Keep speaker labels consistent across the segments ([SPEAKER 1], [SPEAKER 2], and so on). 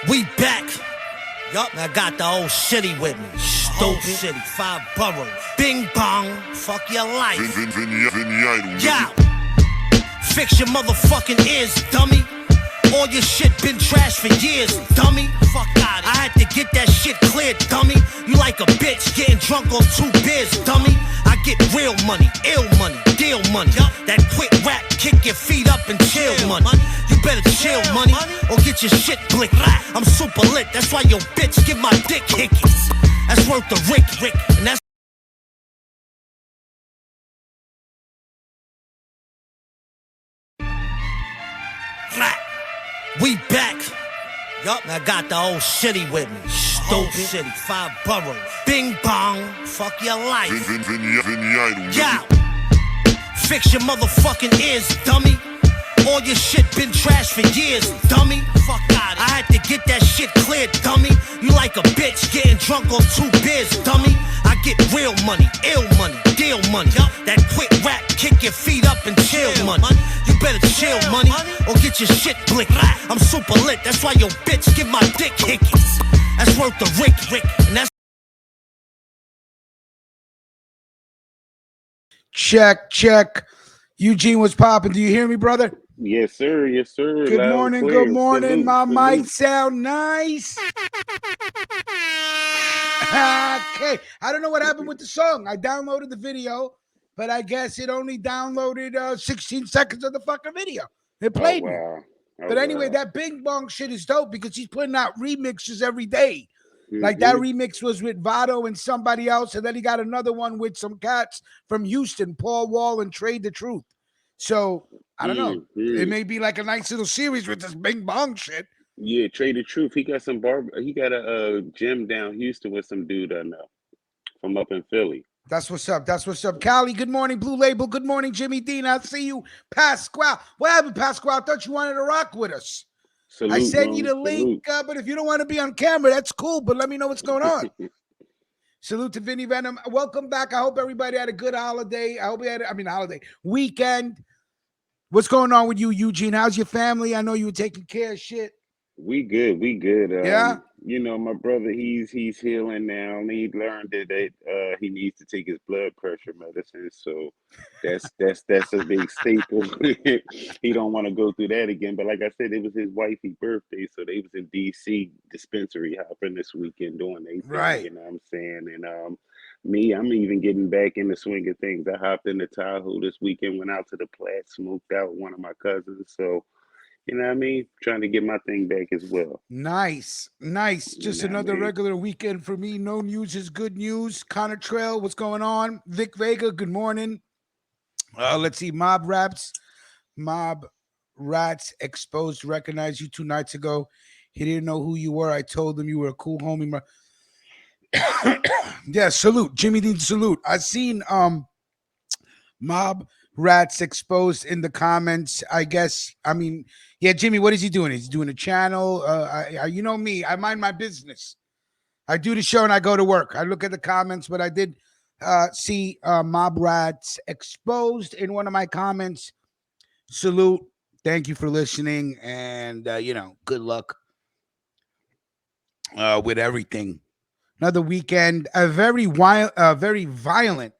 [SPEAKER 1] We back. Yup, I got the whole city with me. Stupid city, 5 boroughs. Bing bong, fuck your life. Yeah. Fix your motherfucking ears, dummy. All your shit been trashed for years, dummy. Fuck out. I had to get that shit cleared, dummy. You like a bitch getting drunk on 2 beers, dummy. I get real money, ill money, deal money. That quick rap, kick your feet up and chill money. You better chill money or get your shit blicked. I'm super lit, that's why your bitch give my dick hickeys. That's worth the Rick, and that's we back. Yup, I got the whole city with me. Stupid city, 5 boroughs. Bing bong, fuck your life. Yeah. Fix your motherfucking ears, dummy. All your shit been trashed for years, dummy. Fuck out. I had to get that shit cleared, dummy. You like a bitch getting drunk on 2 beers, dummy. I get real money, ill money, deal money. That quick rap, kick your feet up and chill money. You better chill money or get your shit blicked. I'm super lit, that's why your bitch give my dick hickeys. That's worth the Rick, and that's
[SPEAKER 2] Check. Eugene, what's popping? Do you hear me, brother?
[SPEAKER 3] Yes, sir. Yes, sir.
[SPEAKER 2] Good morning. Good morning.
[SPEAKER 3] Salute,
[SPEAKER 2] My mic sound nice. Okay. I don't know what happened with the song. I downloaded the video, but I guess it only downloaded 16 seconds of the fucking video. It played me. But anyway, that Bing Bong shit is dope because he's putting out remixes every day. Like that remix was with Vado and somebody else, and then he got another one with some cats from Houston, Paul Wall and Trade the Truth. So I don't know. It may be like a nice little series with this Bing Bong shit.
[SPEAKER 3] Yeah, Trade the Truth. He got some He got a gym down Houston with some dude I know from up in Philly.
[SPEAKER 2] That's what's up. That's what's up. Callie, good morning. Blue Label, good morning. Jimmy Dean, I see you. Pasquale. What happened, Pasquale? I thought you wanted to rock with us.
[SPEAKER 3] Salute,
[SPEAKER 2] I sent you the link, but if you don't want to be on camera, that's cool. But let me know what's going on. Salute to Vinny Venom. Welcome back. I hope everybody had a good holiday. I hope we had, weekend. What's going on with you, Eugene? How's your family? I know you were taking care of shit.
[SPEAKER 3] We good.
[SPEAKER 2] Yeah.
[SPEAKER 3] You know, my brother, he's healing now. He learned that he needs to take his blood pressure medicine. So that's a big staple. He don't want to go through that again. But like I said, it was his wifey's birthday, so they was in DC dispensary hopping this weekend doing their thing.
[SPEAKER 2] Right.
[SPEAKER 3] You know what I'm saying? And me, I'm even getting back in the swing of things. I hopped in the Tahoe this weekend, went out to the Platte, smoked out with one of my cousins. So. You know what I mean? Trying to get my thing back as well.
[SPEAKER 2] Nice. Just another regular weekend for me. No news is good news. Connor Trail, what's going on? Vic Vega, good morning. Let's see. Mob Rats exposed, recognized you 2 nights ago. He didn't know who you were. I told him you were a cool homie. Yeah, salute. Jimmy Dean, salute. I seen Mob Rats exposed in the comments. I guess, yeah, Jimmy, what is he doing? He's doing a channel. You know me, I mind my business. I do the show and I go to work. I look at the comments, but I did see Mob Rats exposed in one of my comments. Salute. Thank you for listening, and good luck. with everything. Another weekend, a very wild, very violent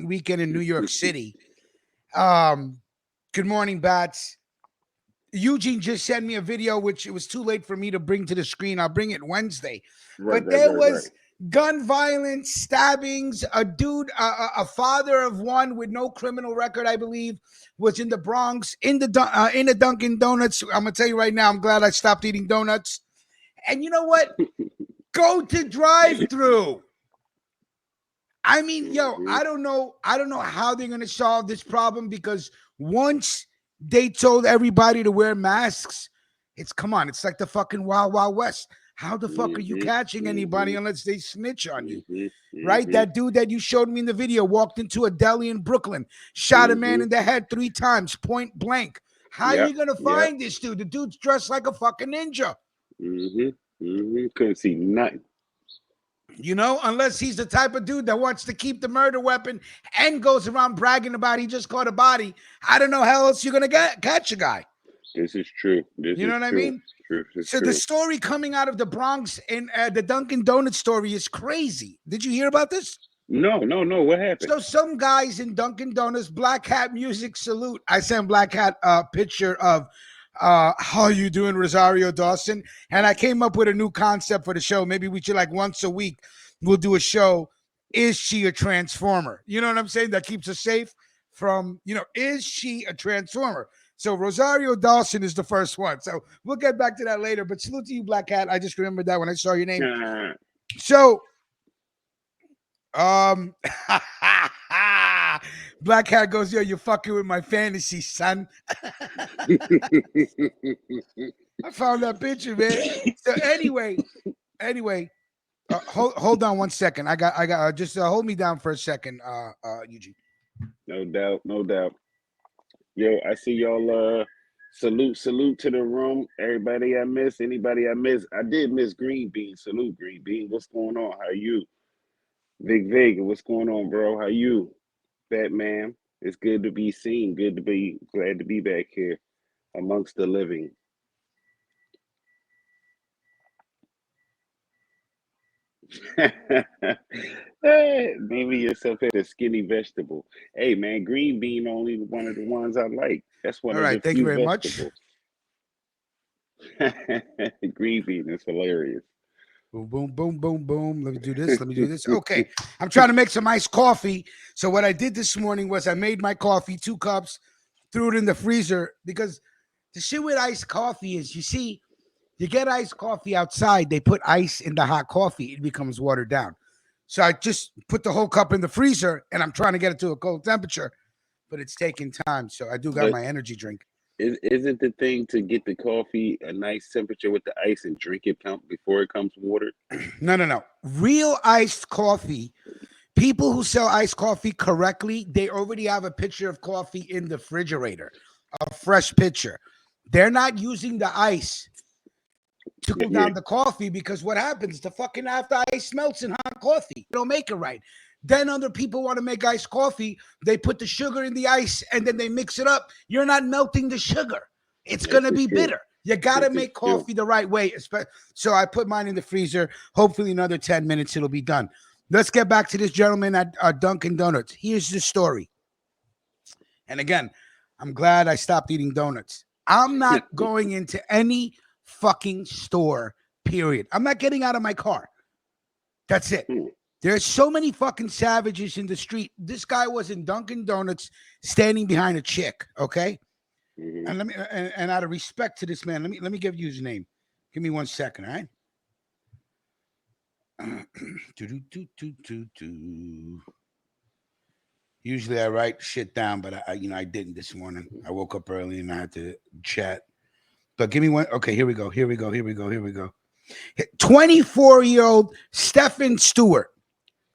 [SPEAKER 2] weekend in New York City. Good morning, Bats. Eugene just sent me a video, which it was too late for me to bring to the screen. I'll bring it Wednesday. But there was gun violence, stabbings. A dude, a father of one with no criminal record, I believe, was in the Bronx in the Dunkin' Donuts. I'm gonna tell you right now, I'm glad I stopped eating donuts. And you know what? Go to drive-through. I mean, yo, I don't know how they're gonna solve this problem, because once they told everybody to wear masks, it's like the fucking Wild Wild West. How the fuck are you catching anybody unless they snitch on you? Right? That dude that you showed me in the video walked into a deli in Brooklyn, shot a man in the head 3 times, point blank. How are you gonna find this dude? The dude's dressed like a fucking ninja.
[SPEAKER 3] Couldn't see nothing.
[SPEAKER 2] You know, unless he's the type of dude that wants to keep the murder weapon and goes around bragging about he just caught a body. I don't know how else you're going to catch a guy.
[SPEAKER 3] This is true.
[SPEAKER 2] You know what I mean? So the story coming out of the Bronx and the Dunkin' Donuts story is crazy. Did you hear about this?
[SPEAKER 3] No. What happened?
[SPEAKER 2] So some guys in Dunkin' Donuts, Black Hat Music Salute. I sent Black Hat a picture of how you doing, Rosario Dawson? And I came up with a new concept for the show. Maybe we should, like, once a week, we'll do a show. Is she a transformer? You know what I'm saying? That keeps us safe from, is she a transformer? So Rosario Dawson is the first one. So we'll get back to that later. But salute to you, Black Hat. I just remembered that when I saw your name. So, Black Hat goes, yo, you're fucking with my fantasy, son. I found that picture, man. So anyway, hold on one second. I got just hold me down for a second, Eugene.
[SPEAKER 3] No doubt. Yo, I see y'all. Salute to the room. Everybody I miss, anybody I miss. I did miss Green Bean. Salute, Green Bean. What's going on? How you? Vic Vega, what's going on, bro? How you? Batman. It's good to be seen. Glad to be back here amongst the living. Hey, maybe yourself had a skinny vegetable. Hey man, green bean only one of the ones I like. That's one
[SPEAKER 2] All
[SPEAKER 3] of
[SPEAKER 2] right,
[SPEAKER 3] the
[SPEAKER 2] thank you
[SPEAKER 3] few
[SPEAKER 2] very
[SPEAKER 3] vegetables. Green bean is hilarious.
[SPEAKER 2] Boom, boom, boom, boom, boom. Let me do this. Okay. I'm trying to make some iced coffee. So what I did this morning was I made my coffee, 2 cups, threw it in the freezer, because the shit with iced coffee is, you see, you get iced coffee outside, they put ice in the hot coffee, it becomes watered down. So I just put the whole cup in the freezer, and I'm trying to get it to a cold temperature, but it's taking time. So I do got my energy drink.
[SPEAKER 3] Isn't the thing to get the coffee a nice temperature with the ice and drink it before it comes watered?
[SPEAKER 2] No. Real iced coffee, people who sell iced coffee correctly, they already have a pitcher of coffee in the refrigerator, a fresh pitcher. They're not using the ice to cool down the coffee, because what happens? The fucking after ice melts in hot coffee. You don't make it right. Then other people want to make iced coffee. They put the sugar in the ice and then they mix it up. You're not melting the sugar. It's going to be bitter. You got to make coffee the right way. So I put mine in the freezer. Hopefully another 10 minutes it'll be done. Let's get back to this gentleman at Dunkin' Donuts. Here's the story. And again, I'm glad I stopped eating donuts. I'm not going into any fucking store, period. I'm not getting out of my car. That's it. There's so many fucking savages in the street. This guy was in Dunkin' Donuts standing behind a chick, okay? And and out of respect to this man, let me give you his name. Give me 1 second, all right? Usually I write shit down, but I didn't this morning. I woke up early and I had to chat. But give me one. Okay, here we go. 24-year-old Stephen Stewart.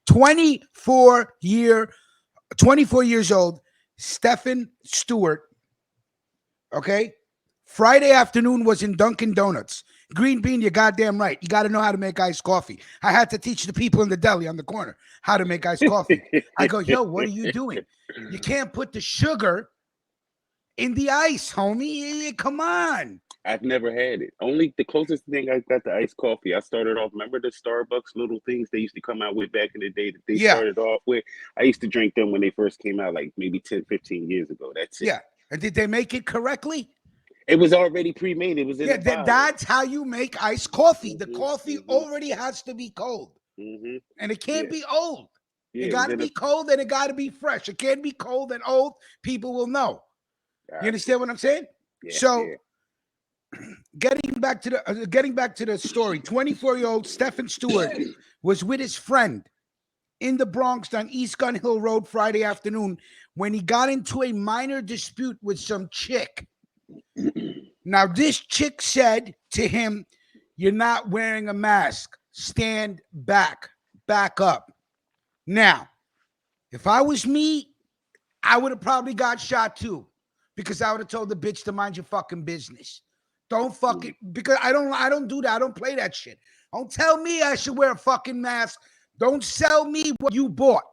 [SPEAKER 2] 24 years old, Stephen Stewart. Okay. Friday afternoon was in Dunkin' Donuts. Green Bean, you're goddamn right. You got to know how to make iced coffee. I had to teach the people in the deli on the corner how to make iced coffee. I go, yo, what are you doing? You can't put the sugar in the ice, homie. Come on.
[SPEAKER 3] I've never had it. Only the closest thing I got to iced coffee. I started off. Remember the Starbucks little things they used to come out with back in the day that they
[SPEAKER 2] Yeah.
[SPEAKER 3] started off with? I used to drink them when they first came out, like maybe 10, 15 years ago. That's it.
[SPEAKER 2] Yeah. And did they make it correctly?
[SPEAKER 3] It was already pre-made. It was in a bottle.
[SPEAKER 2] That's how you make iced coffee. The coffee already has to be cold. And it can't be old. It got to be cold and it got to be fresh. It can't be cold and old. People will know. You understand what I'm saying?
[SPEAKER 3] Yeah,
[SPEAKER 2] so getting back to the story, 24-year-old Stephen Stewart was with his friend in the Bronx on East Gun Hill Road Friday afternoon when he got into a minor dispute with some chick. Now, this chick said to him, "You're not wearing a mask. Stand back. Back up." Now, if I was me, I would have probably got shot too, because I would have told the bitch to mind your fucking business. Don't fucking, because I don't do that. I don't play that shit. Don't tell me I should wear a fucking mask. Don't sell me what you bought.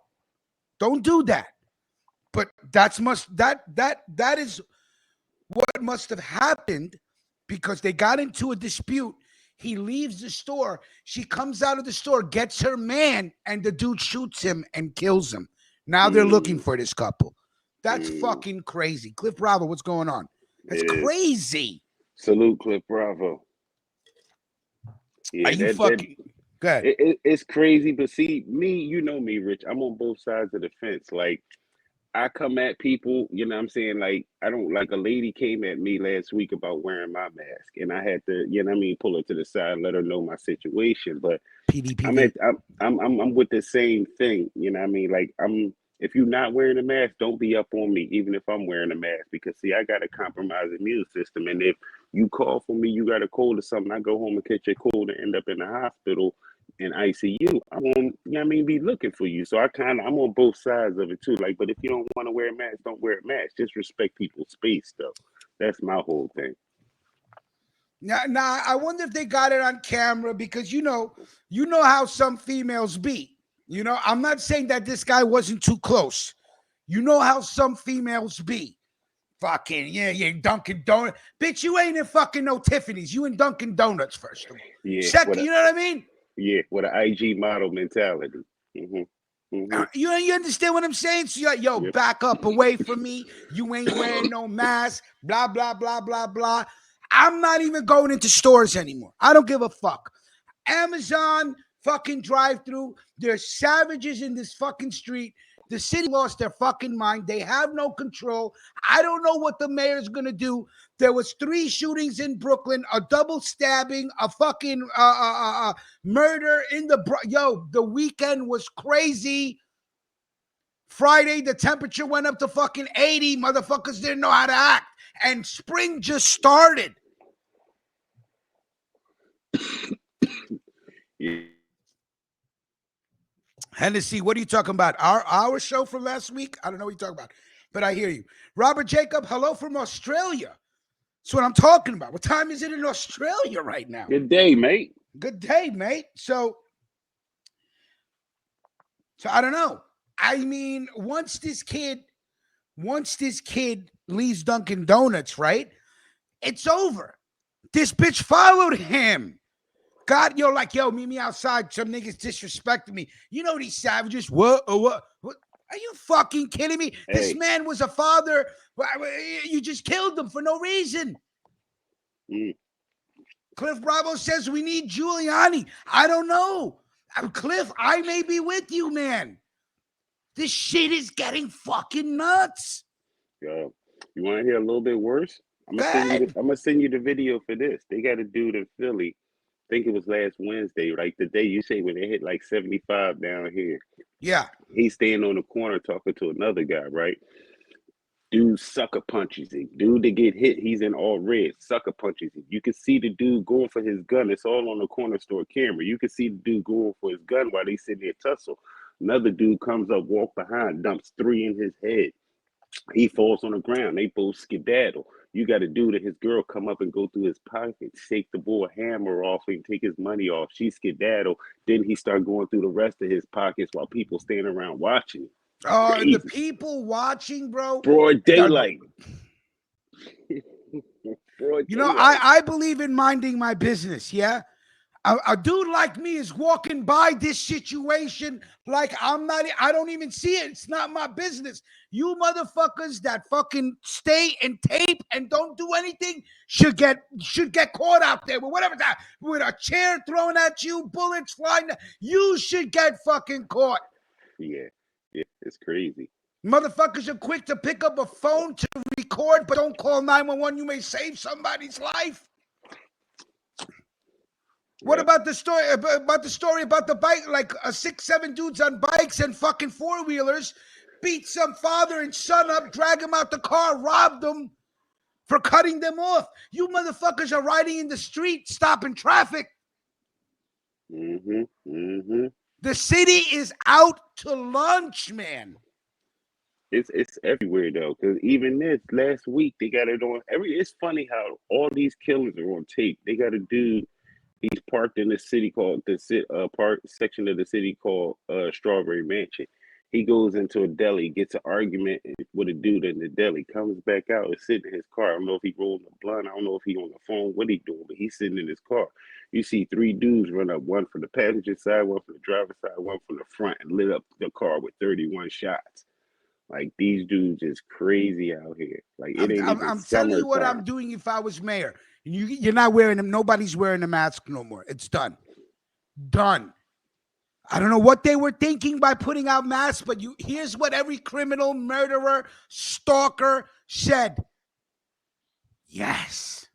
[SPEAKER 2] Don't do that. But that is what must have happened, because they got into a dispute. He leaves the store. She comes out of the store, gets her man, and the dude shoots him and kills him. Now they're looking for this couple. That's fucking crazy. Cliff Bravo, what's going on? That's crazy.
[SPEAKER 3] Salute Cliff Bravo. Yeah,
[SPEAKER 2] are you fucking good?
[SPEAKER 3] It's crazy, but see, me, you know me, Rich. I'm on both sides of the fence. Like, I come at people, you know what I'm saying? Like, I don't, like, a lady came at me last week about wearing my mask, and I had to, you know what I mean, pull her to the side, let her know my situation. But I'm with the same thing, you know what I mean? Like, if you're not wearing a mask, don't be up on me, even if I'm wearing a mask, because see, I got a compromised immune system, and if you call for me, you got a cold or something, I go home and catch a cold and end up in the hospital in ICU. I won't, you know what I mean, be looking for you. So I'm on both sides of it too. Like, but if you don't want to wear a mask, don't wear a mask. Just respect people's space, though. That's my whole thing.
[SPEAKER 2] Now, I wonder if they got it on camera, because you know how some females be. You know, I'm not saying that this guy wasn't too close. You know how some females be. Fucking, yeah, Dunkin' Donuts. Bitch, you ain't in fucking no Tiffany's. You in Dunkin' Donuts, first of all.
[SPEAKER 3] Yeah.
[SPEAKER 2] Second, you know what I mean?
[SPEAKER 3] Yeah, with an IG model mentality.
[SPEAKER 2] You understand what I'm saying? So, yo, back up away from me. You ain't wearing no mask. Blah, blah, blah, blah, blah. I'm not even going into stores anymore. I don't give a fuck. Amazon fucking drive-through. There's savages in this fucking street. The city lost their fucking mind. They have no control. I don't know what the mayor's going to do. There was 3 shootings in Brooklyn, a double stabbing, a fucking murder in the weekend was crazy. Friday, the temperature went up to fucking 80. Motherfuckers didn't know how to act. And spring just started.
[SPEAKER 3] Yeah.
[SPEAKER 2] Hennessy, what are you talking about? Our show from last week? I don't know what you're talking about, but I hear you. Robert Jacob, hello from Australia. That's what I'm talking about. What time is it in Australia right now?
[SPEAKER 3] Good day, mate.
[SPEAKER 2] Good day, mate. So I don't know. I mean, once this kid leaves Dunkin' Donuts, right? It's over. This bitch followed him. God, meet me outside. Some niggas disrespecting me. You know these savages. What? Are you fucking kidding me? Hey. This man was a father. You just killed him for no reason. Cliff Bravo says we need Giuliani. I don't know. Cliff, I may be with you, man. This shit is getting fucking nuts.
[SPEAKER 3] Yeah. You want to hear a little bit worse? I'm gonna send you the video for this. They got a dude in Philly. I think it was last Wednesday, like the day you say when they hit like 75 down here.
[SPEAKER 2] Yeah.
[SPEAKER 3] He's standing on the corner talking to another guy, right? Dude sucker punches him. Dude that get hit, he's in all red, sucker punches him. You can see the dude going for his gun. It's all on the corner store camera. You can see the dude going for his gun while they sitting there tussle. Another dude comes up, walk behind, dumps 3 in his head. He falls on the ground. They both skedaddle. You got a dude and his girl come up and go through his pocket, shake the boy hammer off and take his money off. She skedaddle. Then he start going through the rest of his pockets while people stand around watching.
[SPEAKER 2] The people watching, bro.
[SPEAKER 3] Broad daylight. broad
[SPEAKER 2] You know,
[SPEAKER 3] daylight.
[SPEAKER 2] I believe in minding my business. Yeah. A dude like me is walking by this situation like I don't even see it. It's not my business. You motherfuckers that fucking stay and tape and don't do anything should get caught out there with whatever that, with a chair thrown at you, bullets flying. You should get fucking caught.
[SPEAKER 3] Yeah, it's crazy.
[SPEAKER 2] Motherfuckers are quick to pick up a phone to record, but don't call 911. You may save somebody's life. What about the story about the bike? Like 6-7 dudes on bikes and fucking 4-wheelers beat some father and son up, drag them out the car, robbed them for cutting them off. You motherfuckers are riding in the street, stopping traffic. The city is out to lunch, man.
[SPEAKER 3] It's everywhere though, because even this last week they got it on every. It's funny how all these killings are on tape. They got a dude. He's parked in the city called the park section of the city called Strawberry Mansion. He goes into a deli, gets an argument with a dude in the deli, comes back out and sitting in his car. I don't know if he rolling a blunt. I don't know if he on the phone, what he doing, but he's sitting in his car. You see 3 dudes run up, one from the passenger side, one from the driver's side, one from the front, and lit up the car with 31 shots. Like, these dudes is crazy out here. Like, it ain't even
[SPEAKER 2] I'm telling you what I'm doing if I was mayor. You're not wearing them. Nobody's wearing a mask no more. It's done. Done. I don't know what they were thinking by putting out masks, but here's what every criminal, murderer, stalker said. Yes.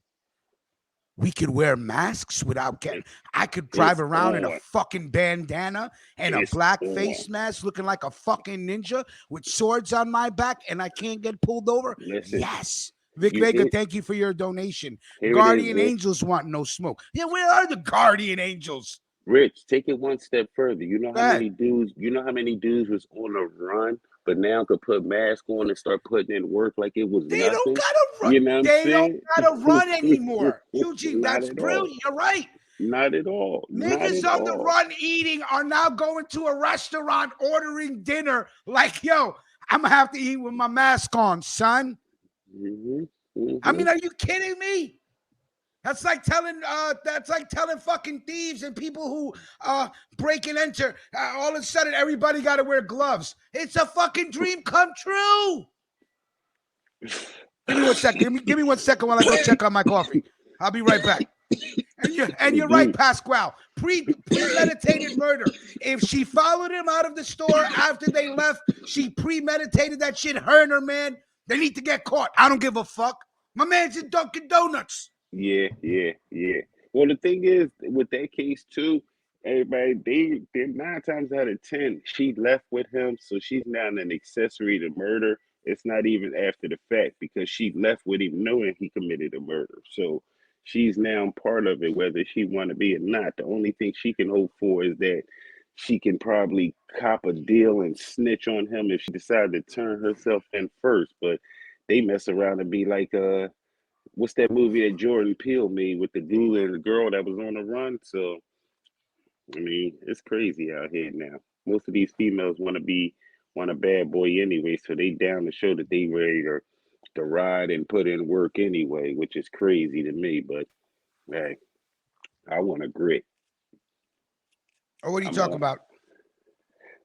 [SPEAKER 2] We could wear masks without getting. I could drive around in a fucking bandana and a black face mask looking like a fucking ninja with swords on my back and I can't get pulled over.
[SPEAKER 3] Listen,
[SPEAKER 2] yes. Vic Vega, thank you for your donation. Guardian Angels want no smoke. Yeah, where are the Guardian Angels?
[SPEAKER 3] Rich, take it one step further. You know how many dudes was on a run, but now could put mask on and start putting in work like it was nothing?
[SPEAKER 2] They don't gotta run.
[SPEAKER 3] You know what I'm saying?
[SPEAKER 2] They don't gotta run anymore. Eugene, that's brilliant. You're right.
[SPEAKER 3] Not at all.
[SPEAKER 2] Niggas on the run eating are now going to a restaurant ordering dinner like, yo, I'm gonna have to eat with my mask on, son. I mean, are you kidding me? That's like telling fucking thieves and people who break and enter. All of a sudden, everybody got to wear gloves. It's a fucking dream come true. Give me 1 second. Give me 1 second while I go check on my coffee. I'll be right back. And you're right, Pasquale. Premeditated murder. If she followed him out of the store after they left, she premeditated that shit. Her and her man, they need to get caught. I don't give a fuck. My man's in Dunkin' Donuts.
[SPEAKER 3] Yeah. Well, the thing is, with that case too, everybody they're 9 times out of 10, she left with him, so she's now an accessory to murder. It's not even after the fact because she left with him knowing he committed a murder. So she's now part of it, whether she want to be or not. The only thing she can hope for is that she can probably cop a deal and snitch on him if she decided to turn herself in first. But they mess around and be like, what's that movie that Jordan Peele made with the dude and the girl that was on the run? So, I mean, it's crazy out here now. Most of these females want a bad boy anyway, so they down to show that they ready to ride and put in work anyway, which is crazy to me. But hey, I want a grit.
[SPEAKER 2] Oh, what are you talking about?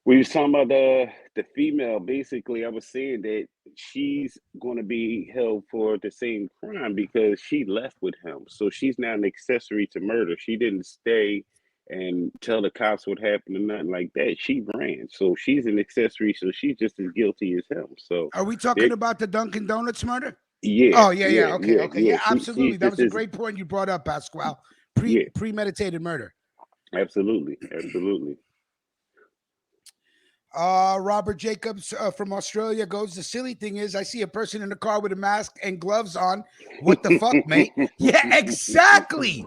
[SPEAKER 3] We was talking about the female. Basically, I was saying that she's going to be held for the same crime because she left with him. So she's now an accessory to murder. She didn't stay and tell the cops what happened or nothing like that. She ran. So she's an accessory. So she's just as guilty as him. So
[SPEAKER 2] are we talking about the Dunkin' Donuts murder?
[SPEAKER 3] Yeah.
[SPEAKER 2] Oh, yeah. Okay. Yeah, absolutely. That was a
[SPEAKER 3] is
[SPEAKER 2] great point you brought up, Pasquale. Premeditated murder.
[SPEAKER 3] Absolutely.
[SPEAKER 2] Robert Jacobs from Australia goes, the silly thing is I see a person in the car with a mask and gloves on. What the fuck, mate? Yeah, exactly.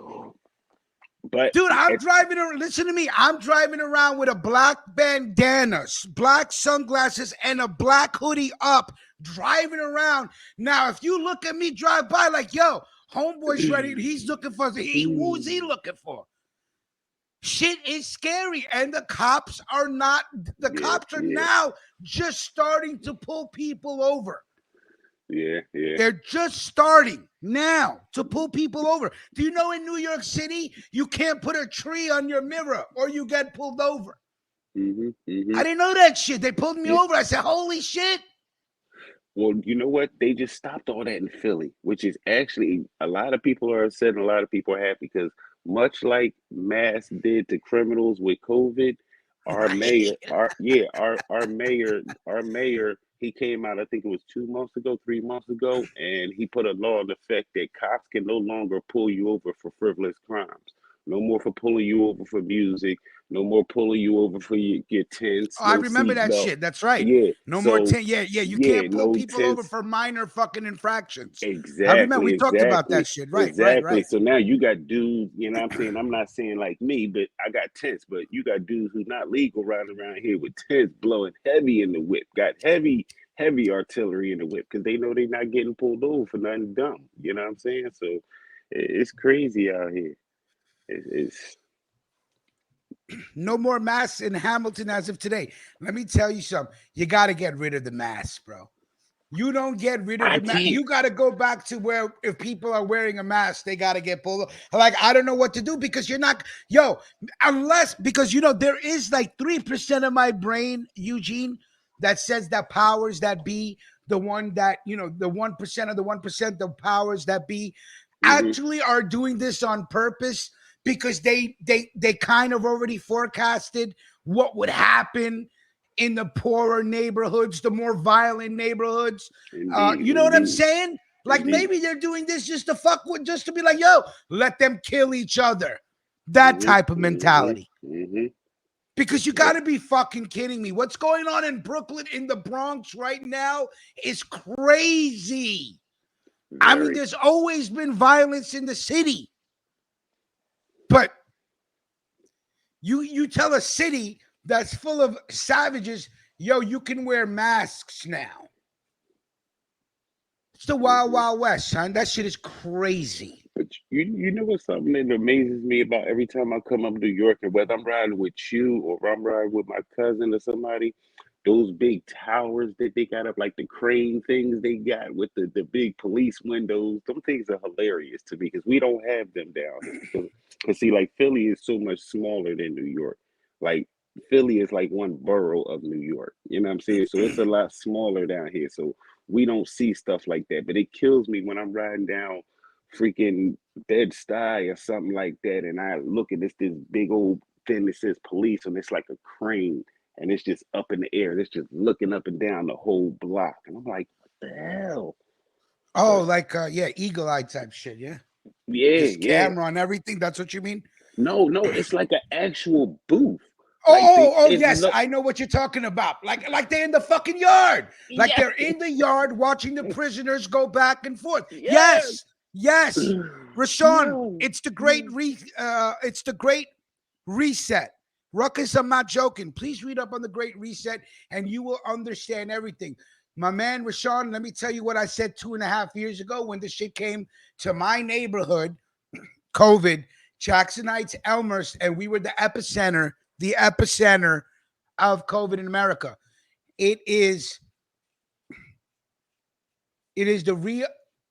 [SPEAKER 2] But dude, I'm driving around. Listen to me. I'm driving around with a black bandana, black sunglasses, and a black hoodie up, driving around. Now, if you look at me drive by like, yo, homeboy's ready, he's looking for, who's he looking for? Shit is scary, and the cops are not. The cops are now just starting to pull people over.
[SPEAKER 3] Yeah.
[SPEAKER 2] They're just starting. now to pull people over. Do you know in New York City, you can't put a tree on your mirror or you get pulled over? I didn't know that shit. They pulled me
[SPEAKER 3] Yeah.
[SPEAKER 2] over. I said, holy shit.
[SPEAKER 3] Well, you know what? They just stopped all that in Philly, which is actually a lot of people are upset and a lot of people are happy because much like Mass did to criminals with COVID, our
[SPEAKER 2] Right.
[SPEAKER 3] mayor, our mayor, he came out, I think it was 2 months ago, 3 months ago, and he put a law in effect that cops can no longer pull you over for frivolous crimes. No more for pulling you over for music. No more pulling you over for your tents.
[SPEAKER 2] Oh, I
[SPEAKER 3] No
[SPEAKER 2] remember that
[SPEAKER 3] seatbelt.
[SPEAKER 2] shit. That's right.
[SPEAKER 3] Yeah.
[SPEAKER 2] No more
[SPEAKER 3] So
[SPEAKER 2] 10. Yeah, yeah. You
[SPEAKER 3] yeah,
[SPEAKER 2] can't pull
[SPEAKER 3] no
[SPEAKER 2] people over
[SPEAKER 3] tents.
[SPEAKER 2] for minor fucking infractions. I remember
[SPEAKER 3] Exactly,
[SPEAKER 2] we talked about that
[SPEAKER 3] exactly,
[SPEAKER 2] shit. Right, right,
[SPEAKER 3] exactly.
[SPEAKER 2] right.
[SPEAKER 3] So now you got dudes, you know what I'm saying? I'm not saying like me, but I got tents, but you got dudes who not legal riding around here with tents blowing heavy in the whip, got heavy artillery in the whip because they know they're not getting pulled over for nothing dumb. You know what I'm saying? So it's crazy out here. It's
[SPEAKER 2] No more masks in Hamilton as of today. Let me tell you something. You got to get rid of the masks, bro. You don't get rid of
[SPEAKER 3] I
[SPEAKER 2] the mask.
[SPEAKER 3] can't.
[SPEAKER 2] You got to go back to where if people are wearing a mask, they got to get pulled. Like, I don't know what to do because you're not, yo, unless, because, there is like 3% of my brain, Eugene, that says that powers that be, the one that, the 1% of the 1%, the powers that be
[SPEAKER 3] Hmm.
[SPEAKER 2] actually are doing this on purpose because they kind of already forecasted what would happen in the poorer neighborhoods, the more violent neighborhoods.
[SPEAKER 3] Indeed,
[SPEAKER 2] You know what I'm
[SPEAKER 3] indeed,
[SPEAKER 2] saying? Like
[SPEAKER 3] indeed.
[SPEAKER 2] maybe they're doing this just to fuck with, just to be like, yo, let them kill each other. That
[SPEAKER 3] Hmm.
[SPEAKER 2] type of
[SPEAKER 3] Hmm.
[SPEAKER 2] mentality.
[SPEAKER 3] Hmm.
[SPEAKER 2] Because you got
[SPEAKER 3] Yep.
[SPEAKER 2] to be fucking kidding me. What's going on in Brooklyn, in the Bronx right now is crazy. I mean,
[SPEAKER 3] Very.
[SPEAKER 2] there's always been violence in the city, but you tell a city that's full of savages, yo, you can wear masks now. It's the wild,
[SPEAKER 3] Mhm.
[SPEAKER 2] wild west, son. That shit is crazy.
[SPEAKER 3] But you know what's something that amazes me about every time I come up to New York, and whether I'm riding with you or I'm riding with my cousin or somebody, those big towers that they got up, like the crane things they got with the big police windows, them things are hilarious to me because we don't have them down here. Because see, like Philly is so much smaller than New York. Like Philly is like one borough of New York. You know what I'm saying? So it's a lot smaller down here. So we don't see stuff like that. But it kills me when I'm riding down freaking Bed Stuy or something like that, and I look at this big old thing that says police, and it's like a crane, and it's just up in the air. It's just looking up and down the whole block, and I'm like, what the hell?
[SPEAKER 2] Oh,
[SPEAKER 3] But
[SPEAKER 2] like yeah, eagle eye type shit, yeah.
[SPEAKER 3] yeah,
[SPEAKER 2] Just
[SPEAKER 3] yeah,
[SPEAKER 2] camera on everything. That's what you mean?
[SPEAKER 3] no, no, it's like an actual booth. Like
[SPEAKER 2] Oh, oh,
[SPEAKER 3] it
[SPEAKER 2] yes,
[SPEAKER 3] look,
[SPEAKER 2] I know what you're talking about. Like they're in the fucking yard. Like
[SPEAKER 3] yeah,
[SPEAKER 2] they're in the yard watching the prisoners go back and forth.
[SPEAKER 3] yes,
[SPEAKER 2] Yes, yes. Rashawn,
[SPEAKER 3] yo,
[SPEAKER 2] it's the great reset. Ruckus, I'm not joking. Please read up on the great reset and you will understand everything. My man Rashawn, let me tell you what I said 2.5 years ago when this shit came to my neighborhood, COVID, Jackson Heights, Elmhurst, and we were the epicenter of COVID in America. It is it is the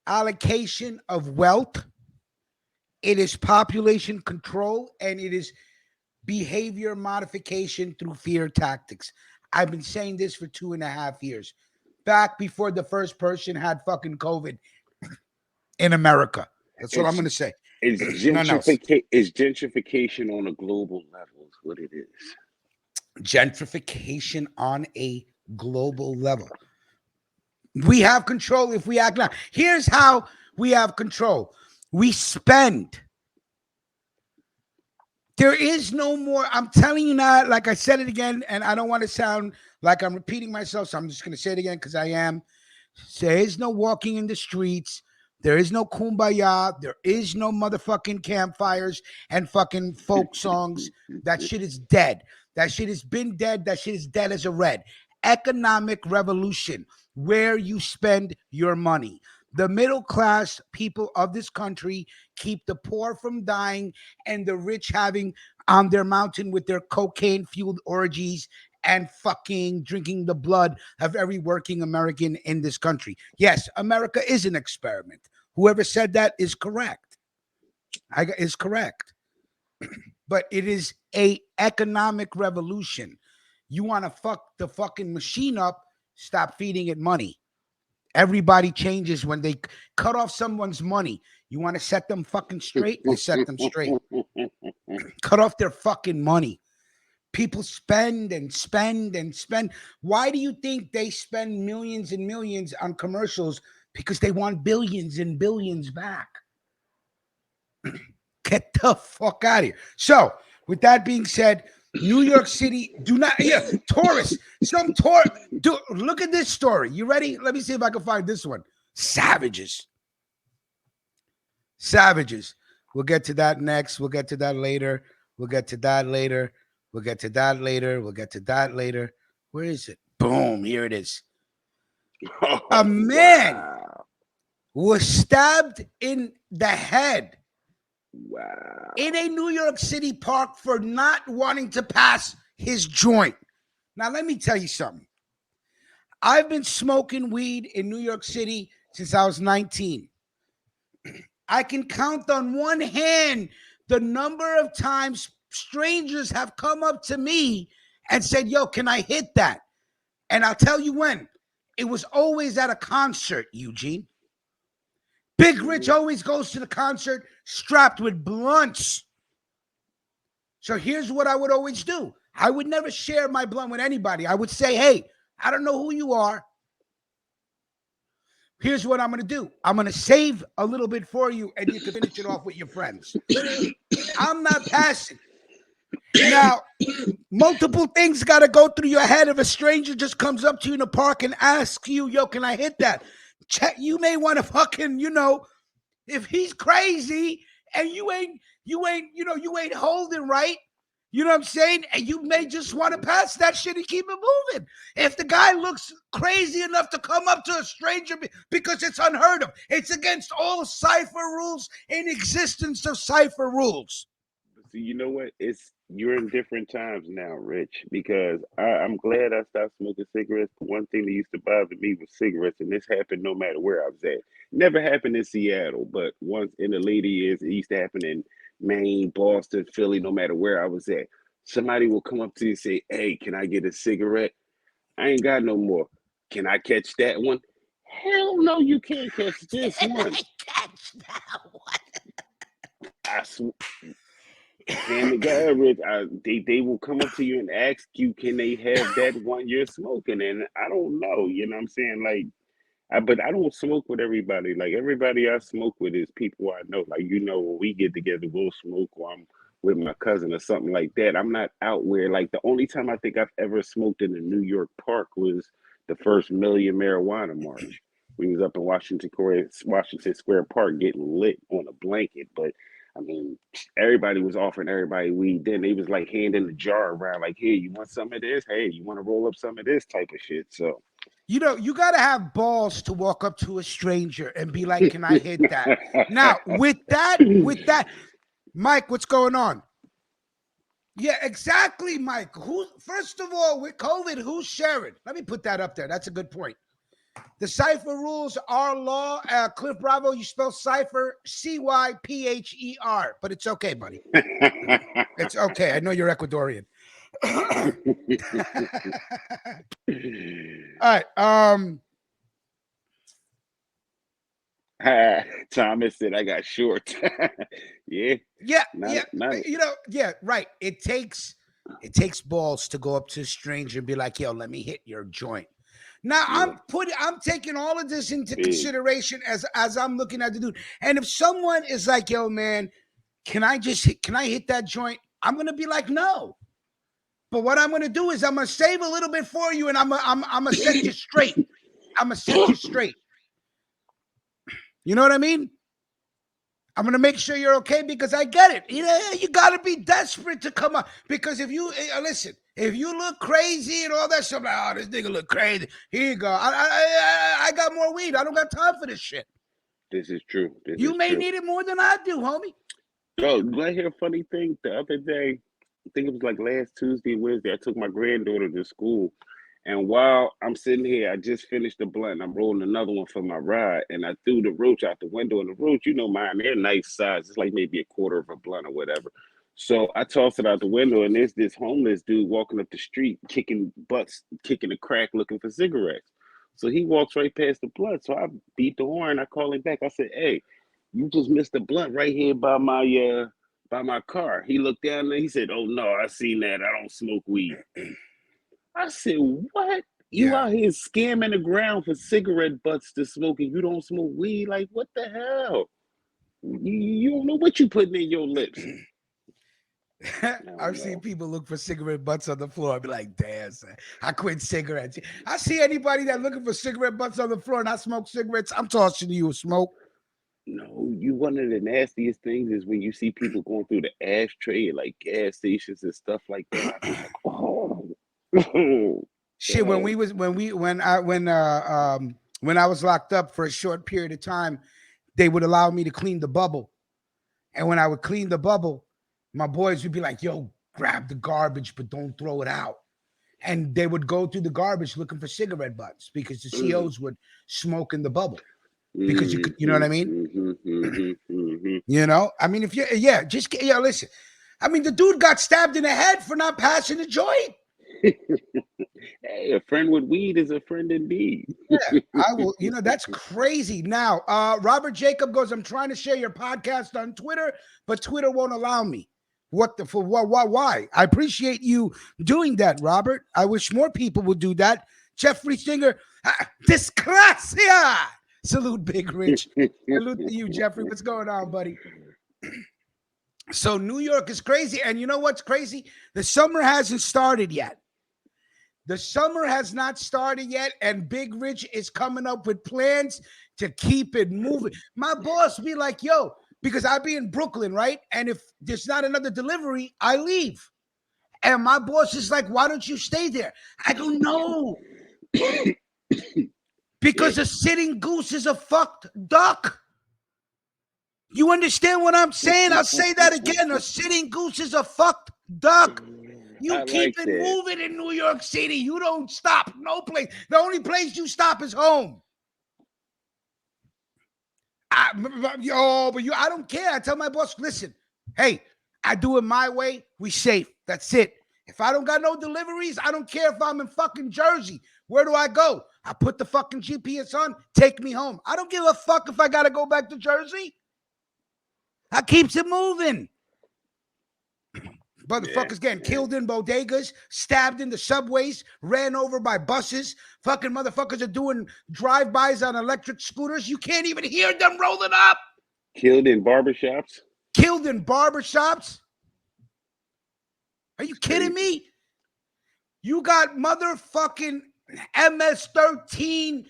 [SPEAKER 2] reallocation of wealth, it is population control, and it is behavior modification through fear tactics. I've been saying this for 2.5 years, back before the first person had fucking COVID in America. That's what I'm
[SPEAKER 3] it's
[SPEAKER 2] going to say.
[SPEAKER 3] it's
[SPEAKER 2] None else.
[SPEAKER 3] gentrification on a global level is what it is.
[SPEAKER 2] Gentrification on a global level. We have control if we act now. Here's how we have control. We spend. There is no more. I'm telling you now, like I said it again, and I don't want to sound like I'm repeating myself, so I'm just going to say it again because I am. There is no walking in the streets. There is no kumbaya. There is no motherfucking campfires and fucking folk songs. That shit is dead. That shit has been dead. That shit is dead as a red. Economic revolution, where you spend your money. The middle class people of this country keep the poor from dying and the rich having on their mountain with their cocaine fueled orgies and fucking drinking the blood of every working American in this country. Yes, America is an experiment. Whoever said that is correct. Is correct. But it is a economic revolution. You want to fuck the fucking machine up, stop feeding it money. Everybody changes when they cut off someone's money. You want to set them fucking straight? You set them straight. Cut off their fucking money. People spend and spend and spend. Why do you think they spend millions and millions on commercials? Because they want billions and billions back. Get the fuck out of here. So, with that being said, New York City, do not, tourists, look at this story. You ready? Let me see if I can find this one. Savages. We'll get to that next. We'll get to that later. We'll get to that later. Where is it? Boom, here it is. A man was stabbed in the head.
[SPEAKER 3] Wow.
[SPEAKER 2] In a New York City park for not wanting to pass his joint. Now, let me tell you something. I've been smoking weed in New York City since I was 19. I can count on one hand the number of times strangers have come up to me and said, yo, can I hit that? And I'll tell you when. It was always at a concert, Eugene. Big Rich always goes to the concert strapped with blunts. So here's what I would always do. I would never share my blunt with anybody. I would say, hey, I don't know who you are. Here's what I'm going to do. I'm going to save a little bit for you, and you can finish it off with your friends. I'm not passing. Now, multiple things got to go through your head. If a stranger just comes up to you in the park and asks you, yo, can I hit that? You may want to fucking, if he's crazy and you ain't holding right, you know what I'm saying? And you may just want to pass that shit and keep it moving. If the guy looks crazy enough to come up to a stranger because it's unheard of, it's against all cipher rules in existence of cipher rules.
[SPEAKER 3] So you know what? You're in different times now, Rich, because I'm glad I stopped smoking cigarettes. One thing that used to bother me was cigarettes, and this happened no matter where I was at. Never happened in Seattle, but once in the later years, it used to happen in Maine, Boston, Philly, no matter where I was at. Somebody will come up to you and say, hey, can I get a cigarette? I ain't got no more. Can I catch that one? Hell no, you can't catch this one.
[SPEAKER 2] Catch that one.
[SPEAKER 3] I swear. And the guy, Rich, they will come up to you and ask you, can they have that one you're smoking? And I don't know, you know what I'm saying? Like, but I don't smoke with everybody. Like, everybody I smoke with is people I know. Like, when we get together, we'll smoke, or I'm with my cousin or something like that. I'm not out where, like, the only time I think I've ever smoked in a New York park was the first Million Marijuana March. We was up in Washington Square Park getting lit on a blanket. But I mean, everybody was offering everybody weed. Then they was like handing the jar around, like, "Here, you want some of this? Hey, you want to roll up some of this type of shit?" So,
[SPEAKER 2] you got to have balls to walk up to a stranger and be like, "Can I hit that?" Now, with that, Mike, what's going on? Yeah, exactly, Mike. First of all, with COVID, who's sharing? Let me put that up there. That's a good point. The cipher rules are law. Cliff Bravo, you spell cipher Cypher, but it's okay, buddy. It's okay. I know you're Ecuadorian. All right.
[SPEAKER 3] Thomas said I got short. Yeah.
[SPEAKER 2] Right. It takes balls to go up to a stranger and be like, yo, let me hit your joint. Now I'm taking all of this into consideration as I'm looking at the dude. And if someone is like, yo, man, can I hit that joint? I'm gonna be like, no. But what I'm gonna do is I'm gonna save a little bit for you, and I'm gonna set you straight. I'm gonna set you straight. You know what I mean? I'm going to make sure you're okay because I get it. You got to be desperate to come up. Because if you, if you look crazy and all that stuff, like, oh, this nigga look crazy. Here you go. I got more weed. I don't got time for this shit.
[SPEAKER 3] This is true.
[SPEAKER 2] You may need it more than I do, homie.
[SPEAKER 3] Yo, did I hear a funny thing? The other day, I think it was like last Tuesday, Wednesday, I took my granddaughter to school. And while I'm sitting here, I just finished the blunt. I'm rolling another one for my ride, and I threw the roach out the window. And the roach, mine, they're nice size. It's like maybe a quarter of a blunt or whatever. So I tossed it out the window, and there's this homeless dude walking up the street, kicking butts, kicking the crack, looking for cigarettes. So he walks right past the blunt. So I beat the horn. I call him back. I said, "Hey, you just missed the blunt right here by my car." He looked down there. He said, "Oh no, I seen that. I don't smoke weed." I said, "What? You out here scamming the ground for cigarette butts to smoke, and you don't smoke weed? Like, what the hell? You don't know what you putting in your lips."
[SPEAKER 2] I've seen people look for cigarette butts on the floor. I'd be like, damn, son, I quit cigarettes. I see anybody that looking for cigarette butts on the floor and I smoke cigarettes, I'm tossing you a smoke.
[SPEAKER 3] No, one of the nastiest things is when you see people going through the ashtray at like gas stations and stuff like that. I be like, oh.
[SPEAKER 2] Shit, when I was locked up for a short period of time, they would allow me to clean the bubble. And when I would clean the bubble, my boys would be like, yo, grab the garbage, but don't throw it out. And they would go through the garbage looking for cigarette butts because the COs would smoke in the bubble. Because you could, you know what I mean? You know? I mean, if you, listen. I mean, the dude got stabbed in the head for not passing the joint.
[SPEAKER 3] Hey, a friend with weed is a friend indeed.
[SPEAKER 2] Yeah, I will. That's crazy. Now, Robert Jacob goes, I'm trying to share your podcast on Twitter, but Twitter won't allow me. Why? I appreciate you doing that, Robert. I wish more people would do that. Jeffrey Singer, Disclasia. Salute, Big Rich. Salute to you, Jeffrey. What's going on, buddy? So New York is crazy. And you know what's crazy? The summer hasn't started yet. The summer has not started yet, and Big Rich is coming up with plans to keep it moving. My boss be like, yo, because I be in Brooklyn, right? And if there's not another delivery, I leave. And my boss is like, why don't you stay there? I don't know. Because a sitting goose is a fucked duck. You understand what I'm saying? I'll say that again. A sitting goose is a fucked duck. You keep it moving in New York City. You don't stop. No place. The only place you stop is home. I don't care. I tell my boss, listen, hey, I do it my way. We safe. That's it. If I don't got no deliveries, I don't care if I'm in fucking Jersey. Where do I go? I put the fucking GPS on. Take me home. I don't give a fuck if I got to go back to Jersey. I keeps it moving. Motherfuckers getting killed in bodegas, stabbed in the subways, ran over by buses. Fucking motherfuckers are doing drive-bys on electric scooters. You can't even hear them rolling up.
[SPEAKER 3] Killed in barbershops.
[SPEAKER 2] Are you kidding me? You got motherfucking MS-13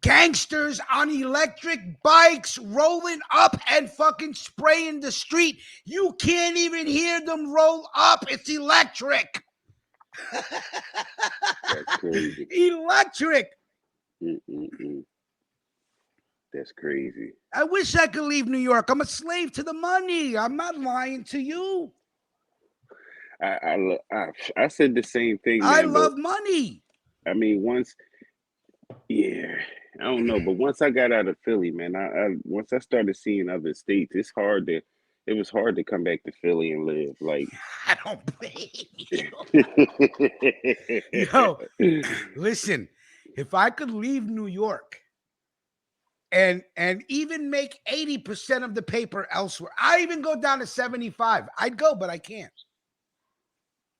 [SPEAKER 2] gangsters on electric bikes rolling up and fucking spraying the street. You can't even hear them roll up. It's electric.
[SPEAKER 3] That's crazy.
[SPEAKER 2] Electric.
[SPEAKER 3] That's crazy.
[SPEAKER 2] I wish I could leave New York. I'm a slave to the money. I'm not lying to you.
[SPEAKER 3] I said the same thing, man.
[SPEAKER 2] I love money.
[SPEAKER 3] I mean, I don't know, but once I got out of Philly, man, once I started seeing other states, it was hard to come back to Philly and live. Like,
[SPEAKER 2] I don't blame you. Yo, listen, if I could leave New York and even make 80% of the paper elsewhere, I even go down to 75. I'd go, but I can't.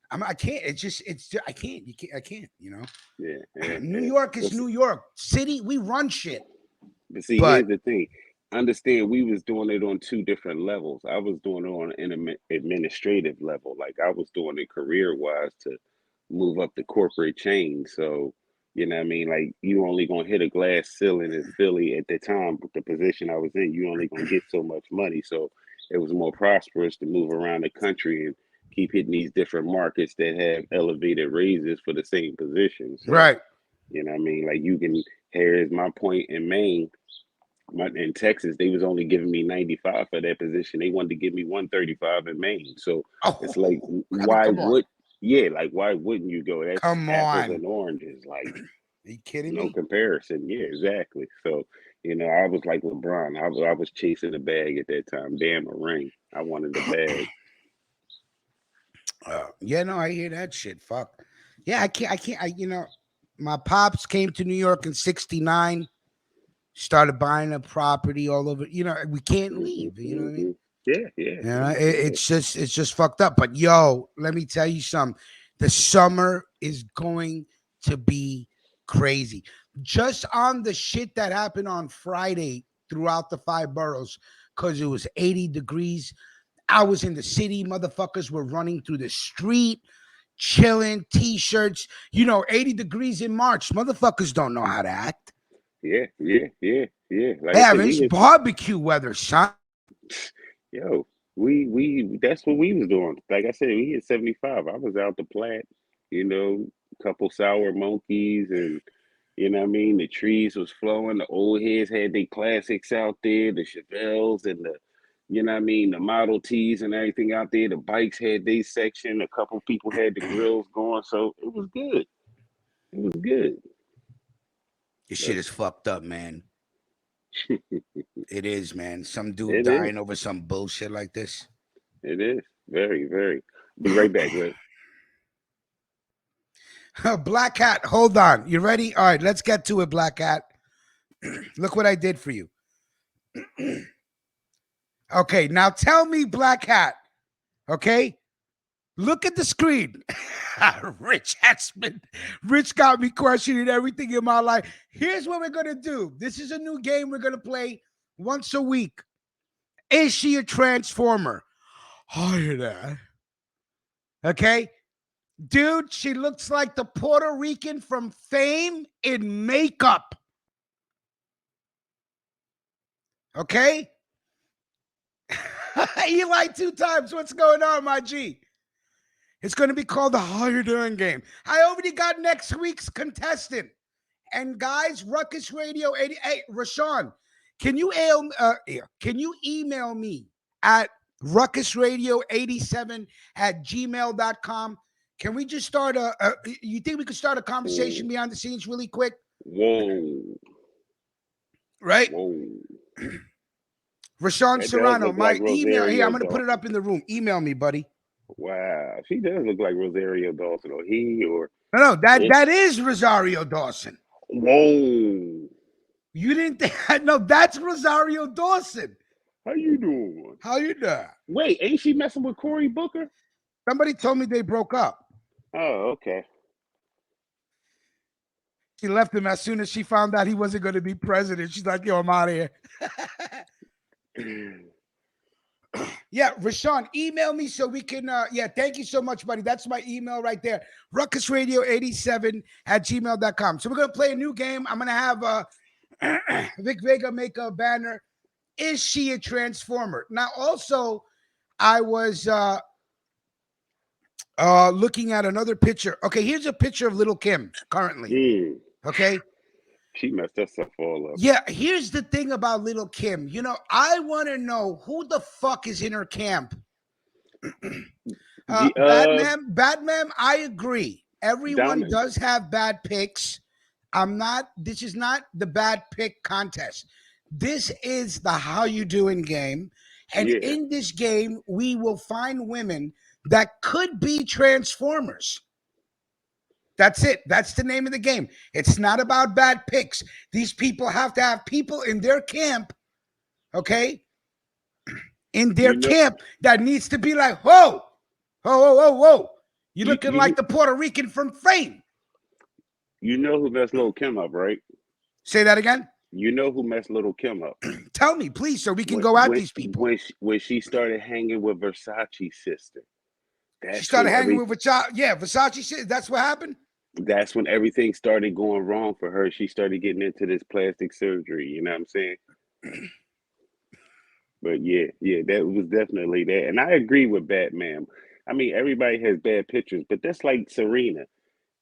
[SPEAKER 2] I can't. I can't. I can't. You know.
[SPEAKER 3] Yeah.
[SPEAKER 2] New York is New York City. We run shit.
[SPEAKER 3] But see, here's the thing. Understand, we was doing it on two different levels. I was doing it on an administrative level. Like I was doing it career-wise to move up the corporate chain. So, you know what I mean? Like you only gonna hit a glass ceiling in Philly at the time, the position I was in, you only gonna get so much money. So it was more prosperous to move around the country and keep hitting these different markets that have elevated raises for the same position. So,
[SPEAKER 2] right.
[SPEAKER 3] You know what I mean? Like here's my point in Maine. In Texas, they was only giving me 95 for that position. They wanted to give me 135 in Maine. So it's like, why would Yeah, like why wouldn't you go? That's
[SPEAKER 2] Come
[SPEAKER 3] apples
[SPEAKER 2] on.
[SPEAKER 3] and oranges. Like
[SPEAKER 2] Are you kidding
[SPEAKER 3] no
[SPEAKER 2] me?
[SPEAKER 3] comparison. Yeah, exactly. So, I was like LeBron. I was chasing the bag at that time. Damn, a ring. I wanted the bag.
[SPEAKER 2] Yeah, no, I hear that shit. Fuck. Yeah, I can't. My pops came to New York in '69, started buying a property all over. We can't
[SPEAKER 3] Hmm.
[SPEAKER 2] leave. You know what I mean?
[SPEAKER 3] Hmm. Yeah, yeah,
[SPEAKER 2] Yeah,
[SPEAKER 3] yeah, yeah.
[SPEAKER 2] it's just fucked up. But yo, let me tell you something. The summer is going to be crazy. Just on the shit that happened on Friday throughout the five boroughs, because it was 80 degrees. I was in the city. Motherfuckers were running through the street, chilling, t-shirts. 80 degrees in March. Motherfuckers don't know how to act.
[SPEAKER 3] Yeah, yeah, yeah, yeah. Like I
[SPEAKER 2] Yeah,
[SPEAKER 3] said,
[SPEAKER 2] it's barbecue weather, son.
[SPEAKER 3] yo, we that's what we was doing. Like I said, we hit 75. I was out the plat, couple sour monkeys and what I mean? The trees was flowing. The old heads had their classics out there, the Chevelles and what I mean, the Model Ts and everything out there. The bikes had their section. A couple people had the grills going, so it was good. It was good.
[SPEAKER 2] This shit
[SPEAKER 3] But
[SPEAKER 2] is fucked up, man. It is, man. Some dude
[SPEAKER 3] it is.
[SPEAKER 2] dying over some bullshit like this.
[SPEAKER 3] It is. Very, very. Be right back, Rick.
[SPEAKER 2] Black Hat, hold on. You ready? All right, let's get to it, Black Hat. Look what I did for you. Okay, now tell me, Black Hat. Okay, look at the screen. Rich has been. Rich got me questioning everything in my life. Here's what we're gonna do. This is a new game we're gonna play once a week. Is she a transformer? Oh, you that. Okay, dude, she looks like the Puerto Rican from Fame in makeup. Okay, Eli two times. What's going on, my G? It's going to be called the How You Doing game. I already got next week's contestant. And guys, Ruckus Radio 88. Hey, Rashawn, can you email me at ruckusradio87 at gmail.com? Can we just start you think we could start a conversation
[SPEAKER 3] Whoa.
[SPEAKER 2] behind the scenes really quick?
[SPEAKER 3] Whoa.
[SPEAKER 2] Right?
[SPEAKER 3] Whoa.
[SPEAKER 2] Rashawn
[SPEAKER 3] That does
[SPEAKER 2] Serrano,
[SPEAKER 3] look like
[SPEAKER 2] my email. Here,
[SPEAKER 3] Rosario
[SPEAKER 2] I'm going to put it
[SPEAKER 3] Dawson.
[SPEAKER 2] up in the room. Email me, buddy.
[SPEAKER 3] Wow. She does look like Rosario Dawson, or he, or
[SPEAKER 2] No, that
[SPEAKER 3] it.
[SPEAKER 2] that is Rosario Dawson.
[SPEAKER 3] Whoa.
[SPEAKER 2] You didn't think? No, that's Rosario Dawson.
[SPEAKER 3] How you doing?
[SPEAKER 2] How you doing?
[SPEAKER 3] Wait, ain't she messing with Cory Booker?
[SPEAKER 2] Somebody told me they broke up.
[SPEAKER 3] Oh, okay.
[SPEAKER 2] She left him as soon as she found out he wasn't going to be president. She's like, yo, I'm out of here. Yeah, Rashawn, email me so we can, thank you so much, buddy. That's my email right there. RuckusRadio87 at gmail.com. So we're going to play a new game. I'm going to have Vic Vega make a banner. Is she a transformer? Now, also, I was looking at another picture. Okay, here's a picture of Little Kim currently. Okay.
[SPEAKER 3] She messed herself all up.
[SPEAKER 2] Yeah, here's the thing about Little Kim. I want to know who the fuck is in her camp. Batman, I agree. Everyone
[SPEAKER 3] Diamond.
[SPEAKER 2] does have bad picks. This is not the bad pick contest. This is the How You Doing game. And
[SPEAKER 3] Yeah.
[SPEAKER 2] in this game, we will find women that could be transformers. That's it. That's the name of the game. It's not about bad picks. These people have to have people in their camp, okay? In their
[SPEAKER 3] You know,
[SPEAKER 2] camp that needs to be like, whoa, whoa, whoa, whoa, whoa. You're
[SPEAKER 3] you
[SPEAKER 2] looking like
[SPEAKER 3] you
[SPEAKER 2] the Puerto Rican from Fame.
[SPEAKER 3] you know who messed Little Kim up, right?
[SPEAKER 2] Say that again.
[SPEAKER 3] You know who messed Little Kim up?
[SPEAKER 2] Tell me, please, so we can
[SPEAKER 3] When
[SPEAKER 2] go at
[SPEAKER 3] when
[SPEAKER 2] these people.
[SPEAKER 3] when she started hanging with Versace's sister.
[SPEAKER 2] She
[SPEAKER 3] That's
[SPEAKER 2] started
[SPEAKER 3] when
[SPEAKER 2] hanging with Versace. Yeah, Versace shit. That's what happened.
[SPEAKER 3] that's when everything started going wrong for her. She started getting into this plastic surgery. You know what I'm saying? But yeah, that was definitely that. And I agree with Batman. I mean, everybody has bad pictures, but that's like Serena.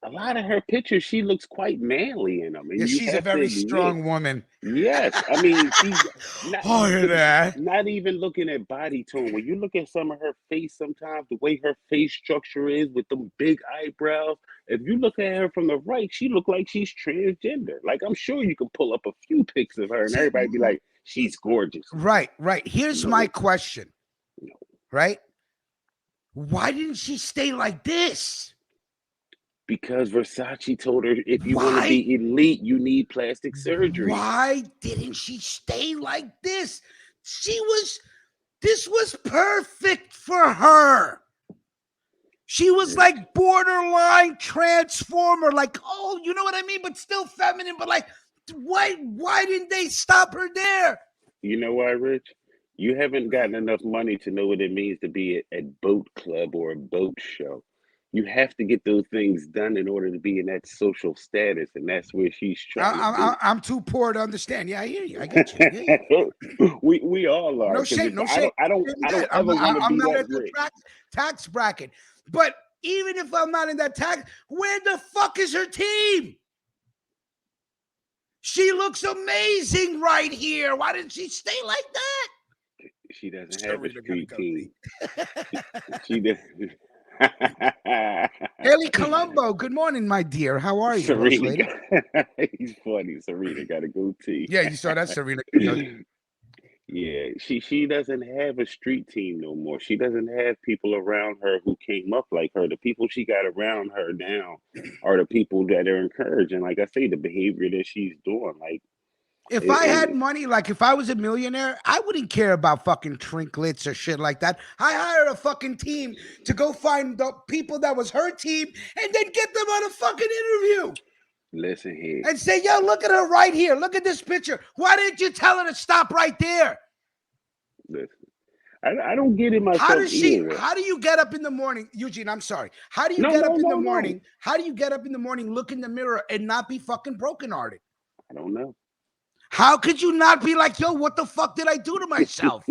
[SPEAKER 3] a lot of her pictures, she looks quite manly in them,
[SPEAKER 2] Yeah,
[SPEAKER 3] and you
[SPEAKER 2] she's a
[SPEAKER 3] have to
[SPEAKER 2] very
[SPEAKER 3] admit,
[SPEAKER 2] strong woman.
[SPEAKER 3] yes, I mean, she's not
[SPEAKER 2] Oh, yeah, that.
[SPEAKER 3] not even looking at body tone. When you look at some of her face, sometimes the way her face structure is with them big eyebrows, if you look at her from the right, she look like she's transgender. Like I'm sure you could pull up a few pics of her, and
[SPEAKER 2] See,
[SPEAKER 3] everybody be like, she's gorgeous.
[SPEAKER 2] right. Here's my
[SPEAKER 3] No,
[SPEAKER 2] question.
[SPEAKER 3] no.
[SPEAKER 2] Right? Why didn't she stay like this?
[SPEAKER 3] Because Versace told her if you want to
[SPEAKER 2] Why?
[SPEAKER 3] be elite, you need plastic surgery.
[SPEAKER 2] Why didn't she stay like this? This was perfect for her. She was like borderline transformer, like, oh, you know what I mean? But still feminine, but like, why didn't they stop her there?
[SPEAKER 3] You know why, Rich? You haven't gotten enough money to know what it means to be at boat club or a boat show. You have to get those things done in order to be in that social status, and that's where she's trying to be.
[SPEAKER 2] I'm too poor to understand. Yeah, I hear you. I get you. Yeah, yeah.
[SPEAKER 3] We all are
[SPEAKER 2] No
[SPEAKER 3] because
[SPEAKER 2] shame, no
[SPEAKER 3] I
[SPEAKER 2] shame.
[SPEAKER 3] I don't ever want to
[SPEAKER 2] I'm
[SPEAKER 3] be
[SPEAKER 2] not
[SPEAKER 3] that
[SPEAKER 2] at the
[SPEAKER 3] rich.
[SPEAKER 2] tax bracket. But even if I'm not in that tax, where the fuck is her team? She looks amazing right here. Why didn't she stay like that?
[SPEAKER 3] She doesn't have a
[SPEAKER 2] Serena gotta
[SPEAKER 3] street
[SPEAKER 2] go
[SPEAKER 3] team.
[SPEAKER 2] see.
[SPEAKER 3] She doesn't.
[SPEAKER 2] Haley Colombo, good morning, my dear. How are you, boss
[SPEAKER 3] Serena,
[SPEAKER 2] lady?
[SPEAKER 3] he's funny. Serena got a goatee.
[SPEAKER 2] Yeah, you saw that, Serena.
[SPEAKER 3] Yeah, she doesn't have a street team no more. She doesn't have people around her who came up like her. The people she got around her now are the people that are encouraging. Like I say, the behavior that she's doing. Like
[SPEAKER 2] If I had
[SPEAKER 3] it,
[SPEAKER 2] money, like if I was a millionaire, I wouldn't care about fucking trinklets or shit like that. I hired a fucking team to go find the people that was her team and then get them on a fucking interview
[SPEAKER 3] listen here.
[SPEAKER 2] and say, yo, look at her right here. Look at this picture. Why didn't you tell her to stop right there?
[SPEAKER 3] Listen. I don't get it myself either.
[SPEAKER 2] How do you get up in the morning, Eugene? I'm sorry. How do you
[SPEAKER 3] No,
[SPEAKER 2] get
[SPEAKER 3] no,
[SPEAKER 2] up in the
[SPEAKER 3] no, no.
[SPEAKER 2] morning? How do you get up in the morning, look in the mirror, and not be fucking brokenhearted?
[SPEAKER 3] I don't know.
[SPEAKER 2] How could you not be like, yo, what the fuck did I do to myself?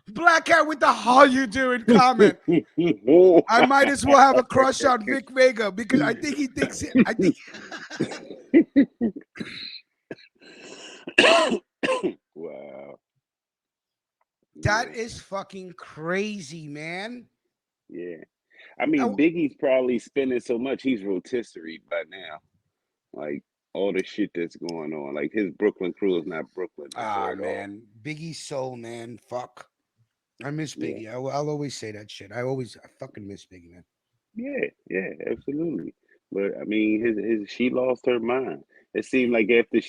[SPEAKER 2] Black Cat with the how you doing comment. I might as well have a crush on Vic Vega because I think he thinks I think
[SPEAKER 3] Wow.
[SPEAKER 2] that is fucking crazy, man.
[SPEAKER 3] Yeah. I mean, Biggie's probably spending so much he's rotisserie by now. Like all the shit that's going on. Like his Brooklyn crew is not Brooklyn no more at all.
[SPEAKER 2] Man. Biggie's soul, man. Fuck. I miss
[SPEAKER 3] Yeah.
[SPEAKER 2] Biggie. I'll always say that shit. I fucking miss Biggie, man.
[SPEAKER 3] Yeah, absolutely. But I mean, his she lost her mind. It seemed like after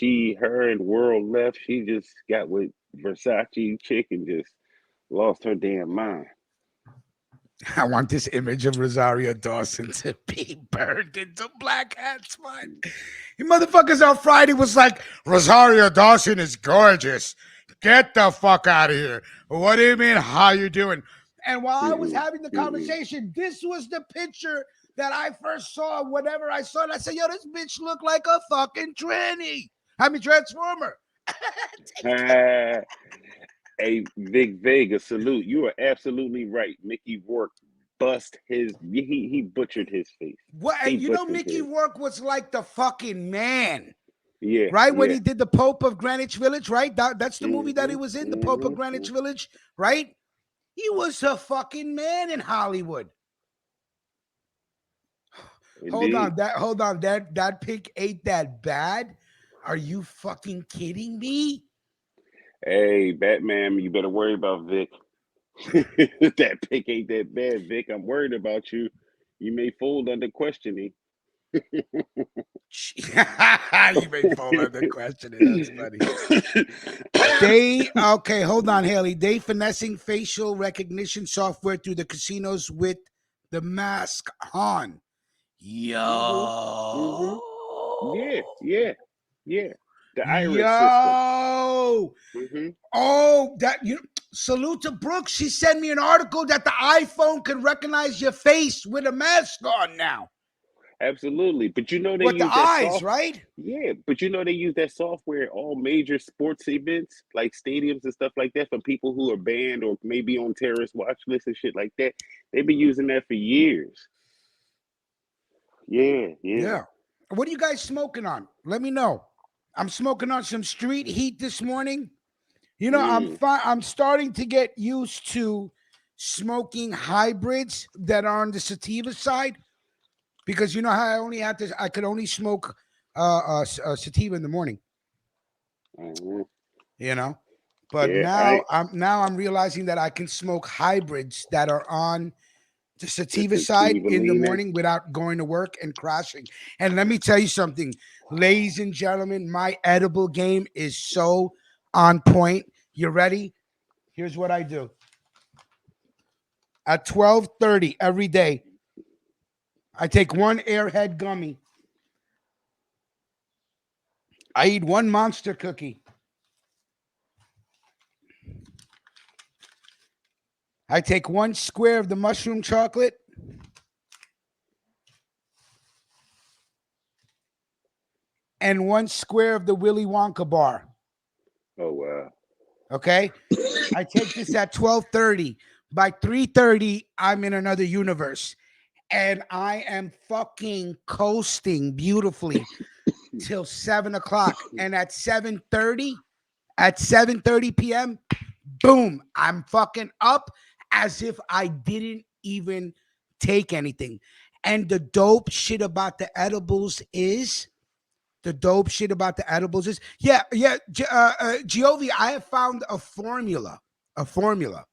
[SPEAKER 3] her and World left, she just got with Versace chick and just lost her damn mind.
[SPEAKER 2] I want this image of Rosario Dawson to be burned into Black Hat's mind. You motherfuckers on Friday was like, Rosario Dawson is gorgeous. Get the fuck out of here. What do you mean? How you doing? And while I was having the conversation, this was the picture that I first saw. Whenever I saw it, I said, yo, this bitch look like a fucking tranny. I mean, transformer.
[SPEAKER 3] Hey, Vic Vega, salute. You are absolutely right. Mickey Rourke he butchered his face.
[SPEAKER 2] What? And you know, Mickey Rourke was like the fucking man.
[SPEAKER 3] Yeah.
[SPEAKER 2] Right? When he did the Pope of Greenwich Village, right? That's the movie that he was in, the Pope of Greenwich Village, right? He was a fucking man in Hollywood.
[SPEAKER 3] Indeed.
[SPEAKER 2] Hold on. That pig ain't that bad. Are you fucking kidding me?
[SPEAKER 3] Hey, Batman, you better worry about Vic. That pick ain't that bad, Vic. I'm worried about you. You may fold under questioning.
[SPEAKER 2] You may fall under questioning. That's funny. Okay, hold on, Haley. They finessing facial recognition software through the casinos with the mask on. Yo.
[SPEAKER 3] Yeah. The iris system.
[SPEAKER 2] Oh, salute to Brooks. She sent me an article that the iPhone can recognize your face with a mask on now.
[SPEAKER 3] Absolutely. But you know they
[SPEAKER 2] What the
[SPEAKER 3] use that
[SPEAKER 2] eyes,
[SPEAKER 3] soft.
[SPEAKER 2] right?
[SPEAKER 3] Yeah, but you know they use that software at all major sports events like stadiums and stuff like that for people who are banned or maybe on terrorist watch lists and shit like that. They've been using that for years. Yeah, yeah.
[SPEAKER 2] Yeah. What are you guys smoking on? Let me know. I'm smoking on some street heat this morning. You know,
[SPEAKER 3] Mm,
[SPEAKER 2] I'm starting to get used to smoking hybrids that are on the sativa side because you know how I could only smoke sativa in the morning,
[SPEAKER 3] uh-huh.
[SPEAKER 2] you know. But
[SPEAKER 3] Yeah, I
[SPEAKER 2] now I'm realizing that I can smoke hybrids that are on the
[SPEAKER 3] the
[SPEAKER 2] sativa side
[SPEAKER 3] sativa
[SPEAKER 2] in the
[SPEAKER 3] leaning.
[SPEAKER 2] morning without going to work and crashing. And let me tell you something, ladies and gentlemen, my edible game is so on point. You ready? Here's what I do. At 12:30 every day, I take one airhead gummy. I eat one monster cookie. I take one square of the mushroom chocolate and one square of the Willy Wonka bar.
[SPEAKER 3] Oh wow.
[SPEAKER 2] Okay? I take this at 12:30. By 3:30, I'm in another universe. And I am fucking coasting beautifully till 7 o'clock. And at 7:30 p.m., boom, I'm fucking up as if I didn't even take anything. And the dope shit about the edibles is, Giove, I have found a formula. A formula.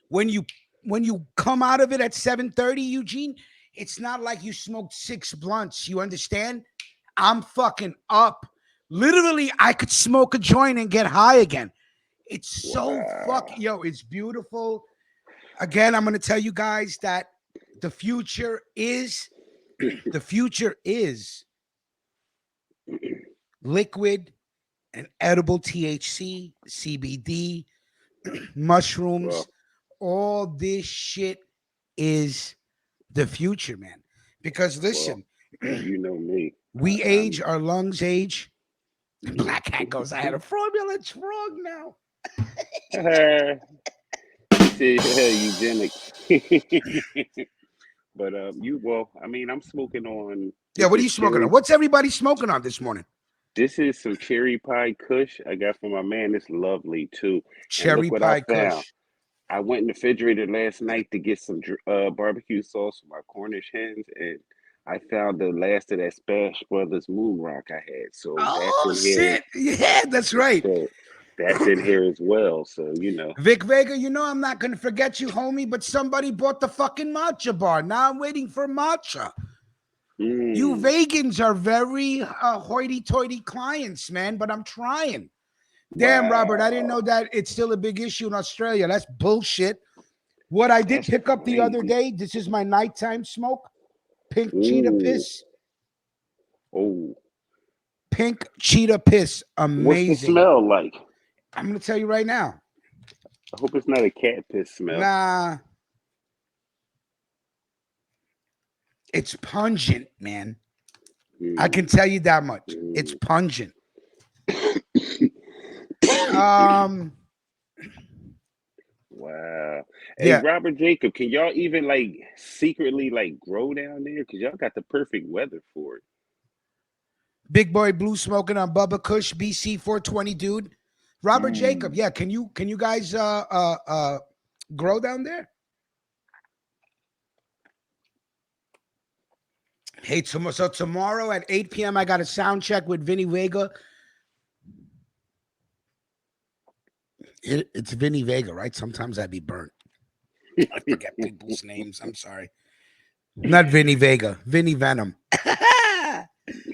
[SPEAKER 2] when you when you come out of it at 7:30, Eugene, it's not like you smoked 6 blunts. You understand? I'm fucking up. Literally, I could smoke a joint and get high again. It's so
[SPEAKER 3] Wow.
[SPEAKER 2] fucking it's beautiful. Again, I'm gonna tell you guys that the future is the future is liquid and edible THC, CBD, mushrooms.
[SPEAKER 3] Well,
[SPEAKER 2] All this shit is the future, man. Because
[SPEAKER 3] well,
[SPEAKER 2] listen,
[SPEAKER 3] you know me.
[SPEAKER 2] we
[SPEAKER 3] I'm
[SPEAKER 2] age, our lungs age. Black Hat goes, I had a formula, it's wrong now.
[SPEAKER 3] he said eugenics. But you well, I mean, I'm smoking on
[SPEAKER 2] Yeah,
[SPEAKER 3] this
[SPEAKER 2] what are
[SPEAKER 3] is
[SPEAKER 2] you smoking on?
[SPEAKER 3] cherry.
[SPEAKER 2] What's everybody smoking on this morning?
[SPEAKER 3] This is some cherry pie kush I got from my man. It's lovely too. And look
[SPEAKER 2] Cherry
[SPEAKER 3] what I
[SPEAKER 2] pie
[SPEAKER 3] found.
[SPEAKER 2] kush.
[SPEAKER 3] I went in the refrigerator last night to get some barbecue sauce for my Cornish hens, and I found the last of that Splash Brothers Moon Rock I had. So that's
[SPEAKER 2] Oh
[SPEAKER 3] in here.
[SPEAKER 2] shit. Yeah, that's right.
[SPEAKER 3] So that's in here as well. So
[SPEAKER 2] Vic Vega, you know I'm not gonna forget you, homie, but somebody bought the fucking matcha bar. Now I'm waiting for matcha. You
[SPEAKER 3] mm,
[SPEAKER 2] vegans are very hoity-toity clients, man, but I'm trying. Damn, Robert, I didn't know
[SPEAKER 3] wow,
[SPEAKER 2] that it's still a big issue in Australia. That's bullshit. What I did
[SPEAKER 3] that's
[SPEAKER 2] pick up the other
[SPEAKER 3] crazy.
[SPEAKER 2] day, this is my nighttime smoke. Pink cheetah
[SPEAKER 3] Ooh,
[SPEAKER 2] piss.
[SPEAKER 3] oh,
[SPEAKER 2] Pink cheetah piss.
[SPEAKER 3] what's the
[SPEAKER 2] Amazing.
[SPEAKER 3] smell like?
[SPEAKER 2] I'm going to tell you right now.
[SPEAKER 3] I hope it's not a cat piss smell.
[SPEAKER 2] Nah, it's pungent, man. I can
[SPEAKER 3] Mm,
[SPEAKER 2] tell you that much. It's
[SPEAKER 3] mm.
[SPEAKER 2] pungent. Um,
[SPEAKER 3] Wow. Hey,
[SPEAKER 2] yeah.
[SPEAKER 3] Robert Jacob, can y'all even like secretly like grow down there? Because y'all got the perfect weather for it.
[SPEAKER 2] Big Boy Blue smoking on Bubba Kush BC 420, dude. Robert Jacob,
[SPEAKER 3] Mm.
[SPEAKER 2] yeah. Can you guys grow down there? Hey, so tomorrow at 8 p.m. I got a sound check with Vinny Vega. It's Vinny Vega, right? Sometimes I'd be burnt. I forget people's names. I'm sorry. Not Vinny Vega, Vinny Venom.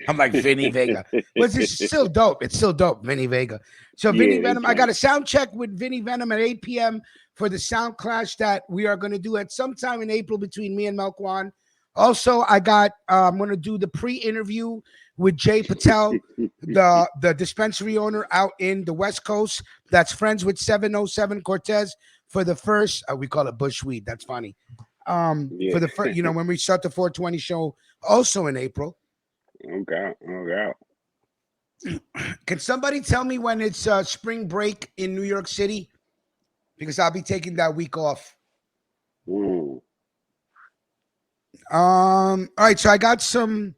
[SPEAKER 2] I'm like Vinny Vega. But it's still dope. It's still dope, Vinny Vega. So Vinny
[SPEAKER 3] Yeah, they
[SPEAKER 2] Venom, I got
[SPEAKER 3] joint.
[SPEAKER 2] a sound check with Vinny Venom at 8 p.m. for the sound clash that we are going to do at sometime in April between me and Melkwan. Also, I'm going to do the pre-interview with Jay Patel, the dispensary owner out in the West Coast that's friends with 707 Cortez for the first, we call it Bushweed. That's funny. For the first, when we start the 420 show, also in April.
[SPEAKER 3] Okay.
[SPEAKER 2] Can somebody tell me when it's spring break in New York City? Because I'll be taking that week off.
[SPEAKER 3] Ooh.
[SPEAKER 2] All right, so I got some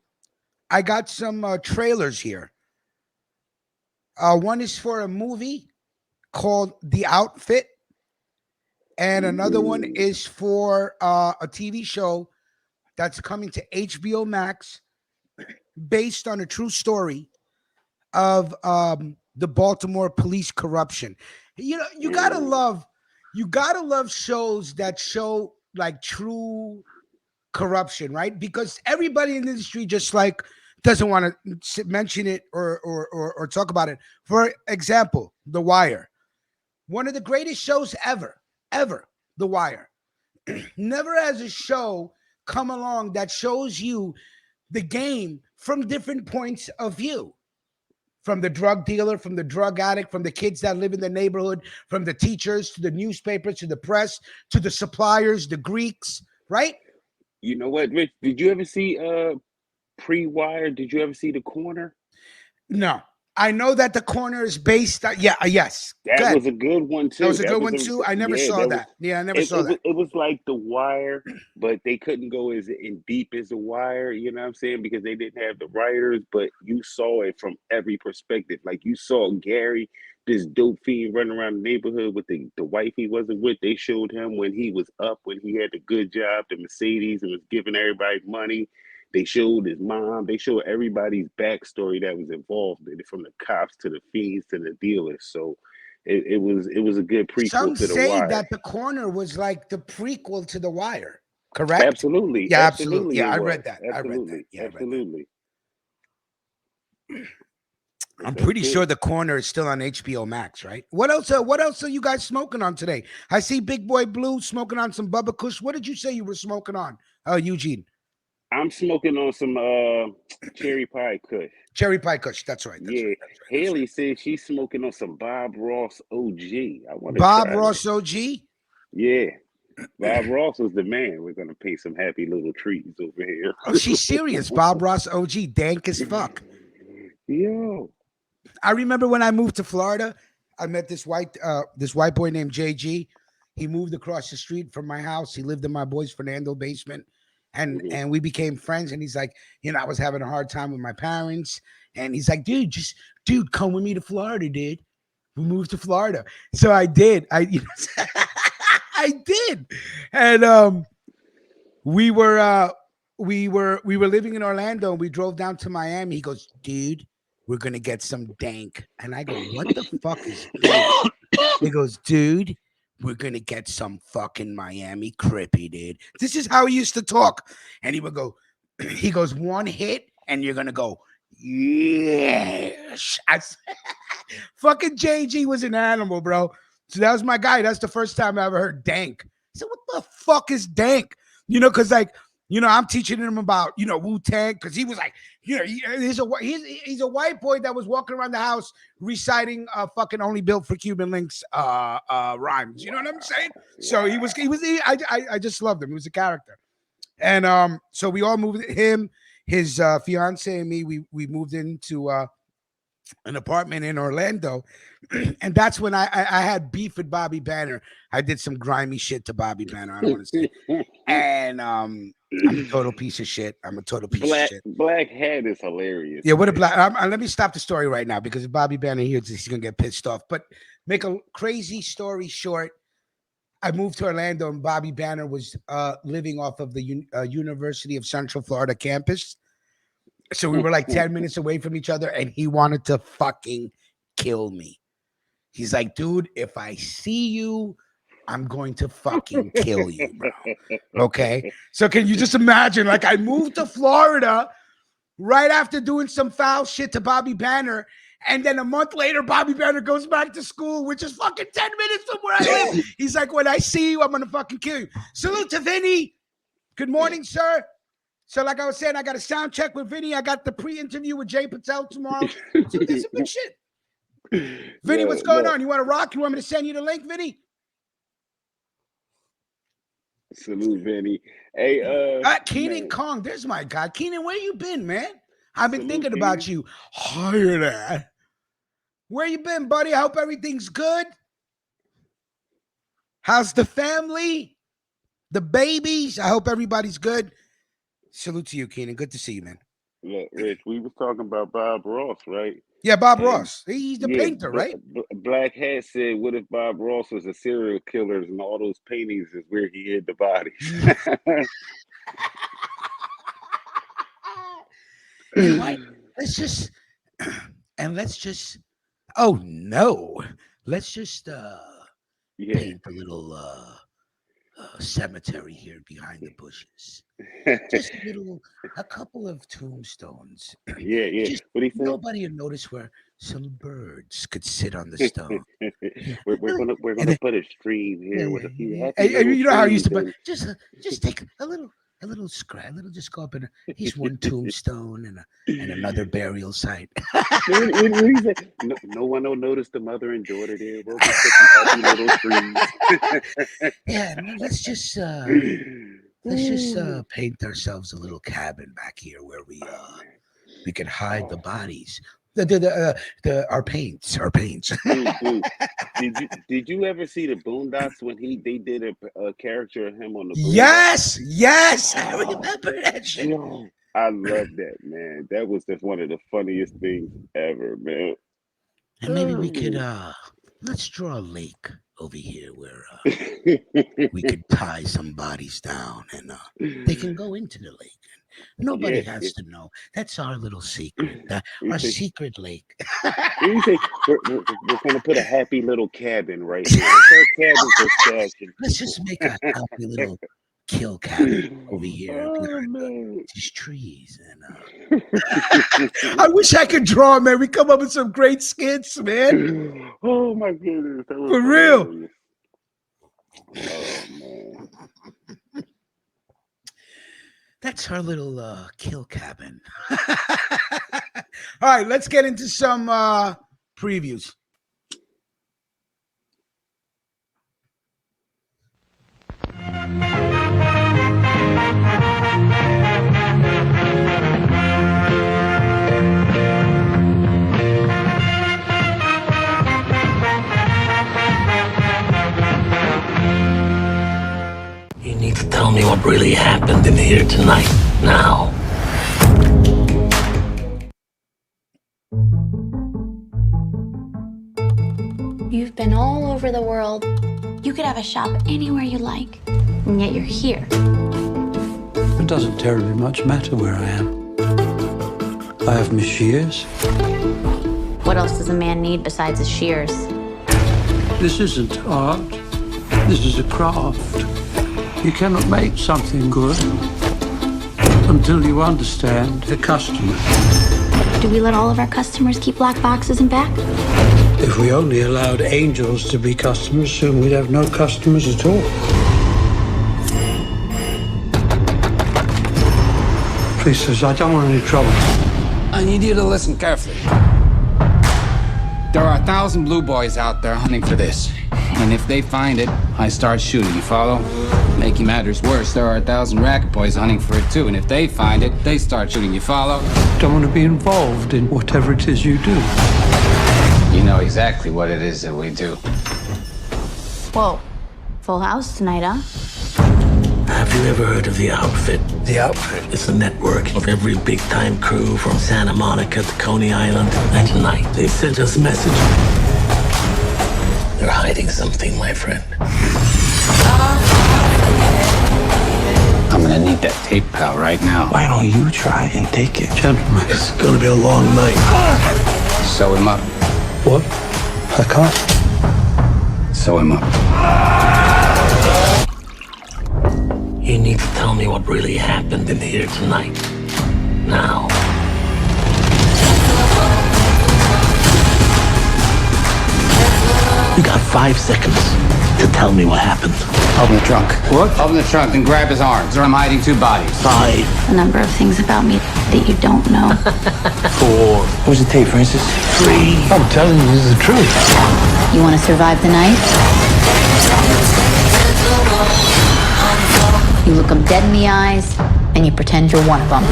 [SPEAKER 2] trailers here. One is for a movie called The Outfit, and another one is for a TV show that's coming to HBO Max, based on a true story of the Baltimore police corruption. You gotta love shows that show like true corruption, right? Because everybody in the industry just like doesn't want to mention it or talk about it. For example, The Wire, one of the greatest shows ever. The Wire. Never has a show come along that shows you the game from different points of view. From the drug dealer, from the drug addict, from the kids that live in the neighborhood, from the teachers to the newspapers, to the press, to the suppliers, the Greeks, right?
[SPEAKER 3] You know what, Rich? Did you ever see Pre-Wire? Did you ever see The Corner?
[SPEAKER 2] No. I know that The Corner is based on, yes.
[SPEAKER 3] That was a good one too.
[SPEAKER 2] That was a good one too. I never saw that. I never saw that.
[SPEAKER 3] It was like The Wire, but they couldn't go as in deep as The Wire. You know what I'm saying? Because they didn't have the writers, but you saw it from every perspective. Like you saw Gary, this dope fiend, running around the neighborhood with the wife he wasn't with. They showed him when he was up, when he had the good job, the Mercedes, and was giving everybody money. They showed his mom. They showed everybody's backstory that was involved in it, from the cops to the fiends to the dealers. So it was a good prequel
[SPEAKER 2] Some
[SPEAKER 3] to The
[SPEAKER 2] say
[SPEAKER 3] Wire.
[SPEAKER 2] that The Corner was like the prequel to The Wire. Correct?
[SPEAKER 3] Absolutely.
[SPEAKER 2] Yeah, absolutely. Yeah, I read that.
[SPEAKER 3] Absolutely.
[SPEAKER 2] Yeah,
[SPEAKER 3] absolutely.
[SPEAKER 2] I'm pretty sure The Corner is still on HBO Max, right? What else are you guys smoking on today? I see Big Boy Blue smoking on some Bubba Kush. What did you say you were smoking on, Eugene?
[SPEAKER 3] I'm smoking on some cherry pie kush.
[SPEAKER 2] Cherry pie kush. That's right.
[SPEAKER 3] Right. Haley said she's smoking on some Bob Ross OG. I want to
[SPEAKER 2] Bob
[SPEAKER 3] try
[SPEAKER 2] Ross
[SPEAKER 3] that.
[SPEAKER 2] OG?
[SPEAKER 3] Yeah. Bob Ross is the man. We're going to paint some happy little trees over here.
[SPEAKER 2] Oh, she's serious. Bob Ross OG. Dank as fuck.
[SPEAKER 3] Yo.
[SPEAKER 2] I remember when I moved to Florida, I met this white boy named JG. He moved across the street from my house. He lived in my boy's Fernando basement. And we became friends. And he's like, I was having a hard time with my parents. And he's like, dude, come with me to Florida, dude. We moved to Florida. So I did. I did. And we were living in Orlando, and we drove down to Miami. He goes, dude, we're gonna get some dank. And I go, what the fuck is dank? He goes, dude, we're gonna get some fucking Miami Crippy, dude. This is how he used to talk. And he would go, he goes, one hit, and you're gonna go, yes. Fucking JG was an animal, bro. So that was my guy. That's the first time I ever heard dank. I said, what the fuck is dank? Because I'm teaching him about, Wu-Tang, because he was like, he's a white boy that was walking around the house reciting fucking Only Built for Cuban Links rhymes. You know what I'm saying? So I just loved him. He was a character. And so we all moved, him, his fiance, and me, we moved into an apartment in Orlando. And that's when I had beef with Bobby Banner. I did some grimy shit to Bobby Banner. I don't want to say. And I'm a total piece of shit. Of shit.
[SPEAKER 3] Black Hat is hilarious.
[SPEAKER 2] Yeah, what a black. Let me stop the story right now, because if Bobby Banner hears this, he's gonna get pissed off. But make a crazy story short, I moved to Orlando, and Bobby Banner was living off of the University of Central Florida campus. So we were like 10 minutes away from each other, and he wanted to fucking kill me. He's like, dude, if I see you, I'm going to fucking kill you, bro. Okay? So can you just imagine, like, I moved to Florida right after doing some foul shit to Bobby Banner, and then a month later, Bobby Banner goes back to school, which is fucking 10 minutes from where I live. He's like, when I see you, I'm going to fucking kill you. Salute to Vinny. Good morning, sir. So like I was saying, I got a sound check with Vinny. I got the pre-interview with Jay Patel tomorrow. So there's some good shit. Vinny, what's going on? You want to rock? You want me to send you the link, Vinny?
[SPEAKER 3] Salute, Vinny. Hey,
[SPEAKER 2] Keenan
[SPEAKER 3] man.
[SPEAKER 2] Kong, there's my guy. Keenan, where you been, man? I've been
[SPEAKER 3] Salute,
[SPEAKER 2] thinking
[SPEAKER 3] Keenan.
[SPEAKER 2] about you. Higher that. Where you been, buddy? I hope everything's good. How's the family? The babies? I hope everybody's good. Salute to you, Keenan. Good to see you, man.
[SPEAKER 3] Look, Rich, we was talking about Bob Ross, right?
[SPEAKER 2] Yeah, Bob
[SPEAKER 3] And
[SPEAKER 2] Ross. He's the painter, right?
[SPEAKER 3] Black Hat said, "What if Bob Ross was a serial killer and all those paintings is where he hid the bodies?"
[SPEAKER 2] You might. Let's just oh no. Let's just
[SPEAKER 3] Yeah.
[SPEAKER 2] paint a little cemetery here behind the bushes. Just a couple of tombstones.
[SPEAKER 3] Yeah.
[SPEAKER 2] Just
[SPEAKER 3] What he said?
[SPEAKER 2] nobody will notice where some birds could sit on the stone.
[SPEAKER 3] we're gonna put a stream here with a few happy
[SPEAKER 2] Hey, you know how I used to, but
[SPEAKER 3] and...
[SPEAKER 2] just take a little scratch, just go up and here's one tombstone and another burial site.
[SPEAKER 3] No one will notice the mother and daughter there. We'll just put some happy little trees.
[SPEAKER 2] Yeah, let's just paint ourselves a little cabin back here where we can hide the bodies. Our paints.
[SPEAKER 3] Dude, did you ever see the Boondocks when they did a character of him on the
[SPEAKER 2] Boondocks? Yes, I remember that shit.
[SPEAKER 3] Yo, I love that, man. That was just one of the funniest things ever, man.
[SPEAKER 2] And maybe we could let's draw a lake over here where we could tie some bodies down and they can go into the lake. Nobody has to know. That's our little secret. Our secret lake.
[SPEAKER 3] You say we're going to put a happy little cabin right here. What's our cabin for stashing?
[SPEAKER 2] Let's just make a happy little kill cabin over here behind these trees. And I wish I could draw, man. We come up with some great skits, man.
[SPEAKER 3] Oh my goodness, that was
[SPEAKER 2] for real.
[SPEAKER 3] Oh man.
[SPEAKER 2] That's our little kill cabin. All right, let's get into some previews.
[SPEAKER 1] You need to tell me what really happened in here tonight. Now.
[SPEAKER 4] You've been all over the world. You could have a shop anywhere you like, and yet you're here.
[SPEAKER 5] It doesn't terribly much matter where I am. I have my shears.
[SPEAKER 4] What else does a man need besides his shears?
[SPEAKER 5] This isn't art. This is a craft. You cannot make something good until you understand the customer.
[SPEAKER 4] Do we let all of our customers keep black boxes and back?
[SPEAKER 5] If we only allowed angels to be customers, soon we'd have no customers at all. Please, sirs, I don't want any trouble.
[SPEAKER 6] I need you to listen carefully. There are 1,000 blue boys out there hunting for this. And if they find it, I start shooting, you follow? Making matters worse, there are 1,000 racket boys hunting for it too. And if they find it, they start shooting, you follow?
[SPEAKER 5] Don't want to be involved in whatever it is you do.
[SPEAKER 6] You know exactly what it is that we do.
[SPEAKER 4] Whoa. Full house tonight, huh?
[SPEAKER 1] Have you ever heard of The Outfit?
[SPEAKER 5] The outfit.
[SPEAKER 1] It's a network of every big-time crew from Santa Monica to Coney Island. And tonight, they sent us a message. They're hiding something, my friend.
[SPEAKER 6] I'm gonna need that tape, pal, right now.
[SPEAKER 1] Why don't you try and take it?
[SPEAKER 5] Gentlemen.
[SPEAKER 1] It's gonna be a long night.
[SPEAKER 6] Sew him up.
[SPEAKER 5] What? I can't.
[SPEAKER 6] Sew him up.
[SPEAKER 1] You need to tell me what really happened in here tonight. Now. You got 5 seconds to tell me what happened.
[SPEAKER 6] Open the trunk.
[SPEAKER 5] What?
[SPEAKER 6] Open the trunk and grab his arms, or I'm hiding 2 bodies.
[SPEAKER 1] 5,
[SPEAKER 4] A number of things about me that you don't know.
[SPEAKER 1] 4,
[SPEAKER 5] Where's the tape, Francis?
[SPEAKER 1] 3.
[SPEAKER 5] I'm telling you the truth.
[SPEAKER 4] You want to survive the night? You look them dead in the eyes, and you pretend you're one of them.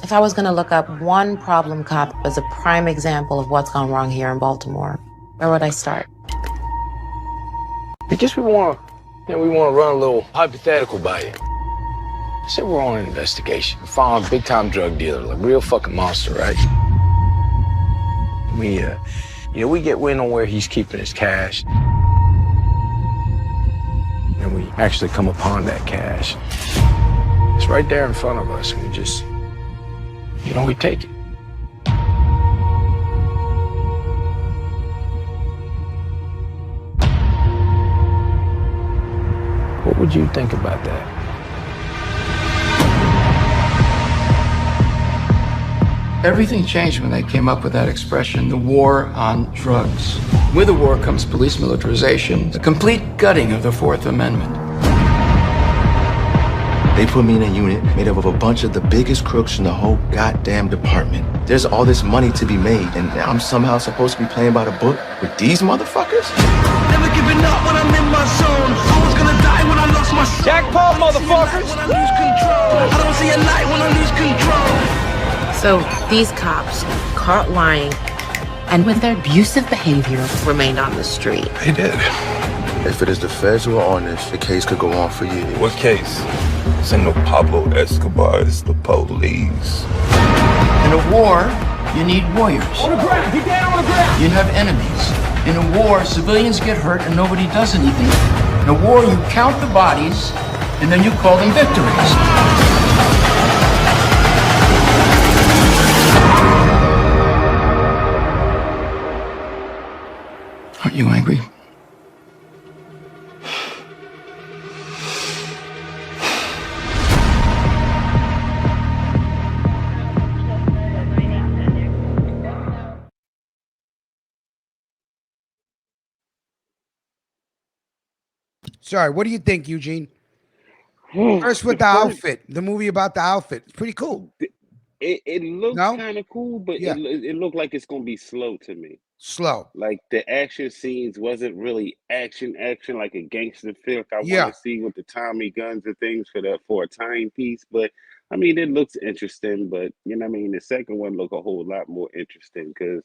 [SPEAKER 7] If I was going to look up one problem cop as a prime example of what's gone wrong here in Baltimore, where would I start?
[SPEAKER 8] I guess we want to run a little hypothetical by you. Say we're on an investigation. We found a big-time drug dealer, like real fucking monster, right? We get wind on where he's keeping his cash. And we actually come upon that cash. It's right there in front of us, and we just, we take it. What would you think about that?
[SPEAKER 6] Everything changed when they came up with that expression, the war on drugs. With the war comes police militarization, the complete gutting of the Fourth Amendment.
[SPEAKER 9] They put me in a unit made up of a bunch of the biggest crooks in the whole goddamn department. There's all this money to be made, and I'm somehow supposed to be playing by the book with these motherfuckers?
[SPEAKER 1] Never giving up when I'm in my zone. I was gonna die when I lost my soul.
[SPEAKER 8] Jackpot, motherfuckers!
[SPEAKER 1] When I lose control. I don't see a light when I lose control.
[SPEAKER 7] So these cops, caught lying, and with their abusive behavior, remained on the street.
[SPEAKER 8] They did.
[SPEAKER 9] If it is the feds who are on this, the case could go on for years.
[SPEAKER 8] What case? This ain't no Pablo Escobar, it's the police.
[SPEAKER 6] In a war, you need warriors.
[SPEAKER 8] On the ground, get down on the ground!
[SPEAKER 6] You have enemies. In a war, civilians get hurt and nobody does anything. In a war, you count the bodies and then you call them victories. Aren't you angry?
[SPEAKER 2] Sorry, what do you think, Eugene? First with the outfit, the movie about the outfit. It's pretty cool.
[SPEAKER 3] It looked
[SPEAKER 2] No?
[SPEAKER 3] kind of cool, but
[SPEAKER 2] Yeah.
[SPEAKER 3] it looked like it's gonna be slow to me.
[SPEAKER 2] Slow.
[SPEAKER 3] Like the action scenes wasn't really action like a gangster flick. I
[SPEAKER 2] Yeah.
[SPEAKER 3] want to see with the Tommy guns and things for a timepiece. But I mean, it looks interesting. But you know, what I mean, the second one looked a whole lot more interesting because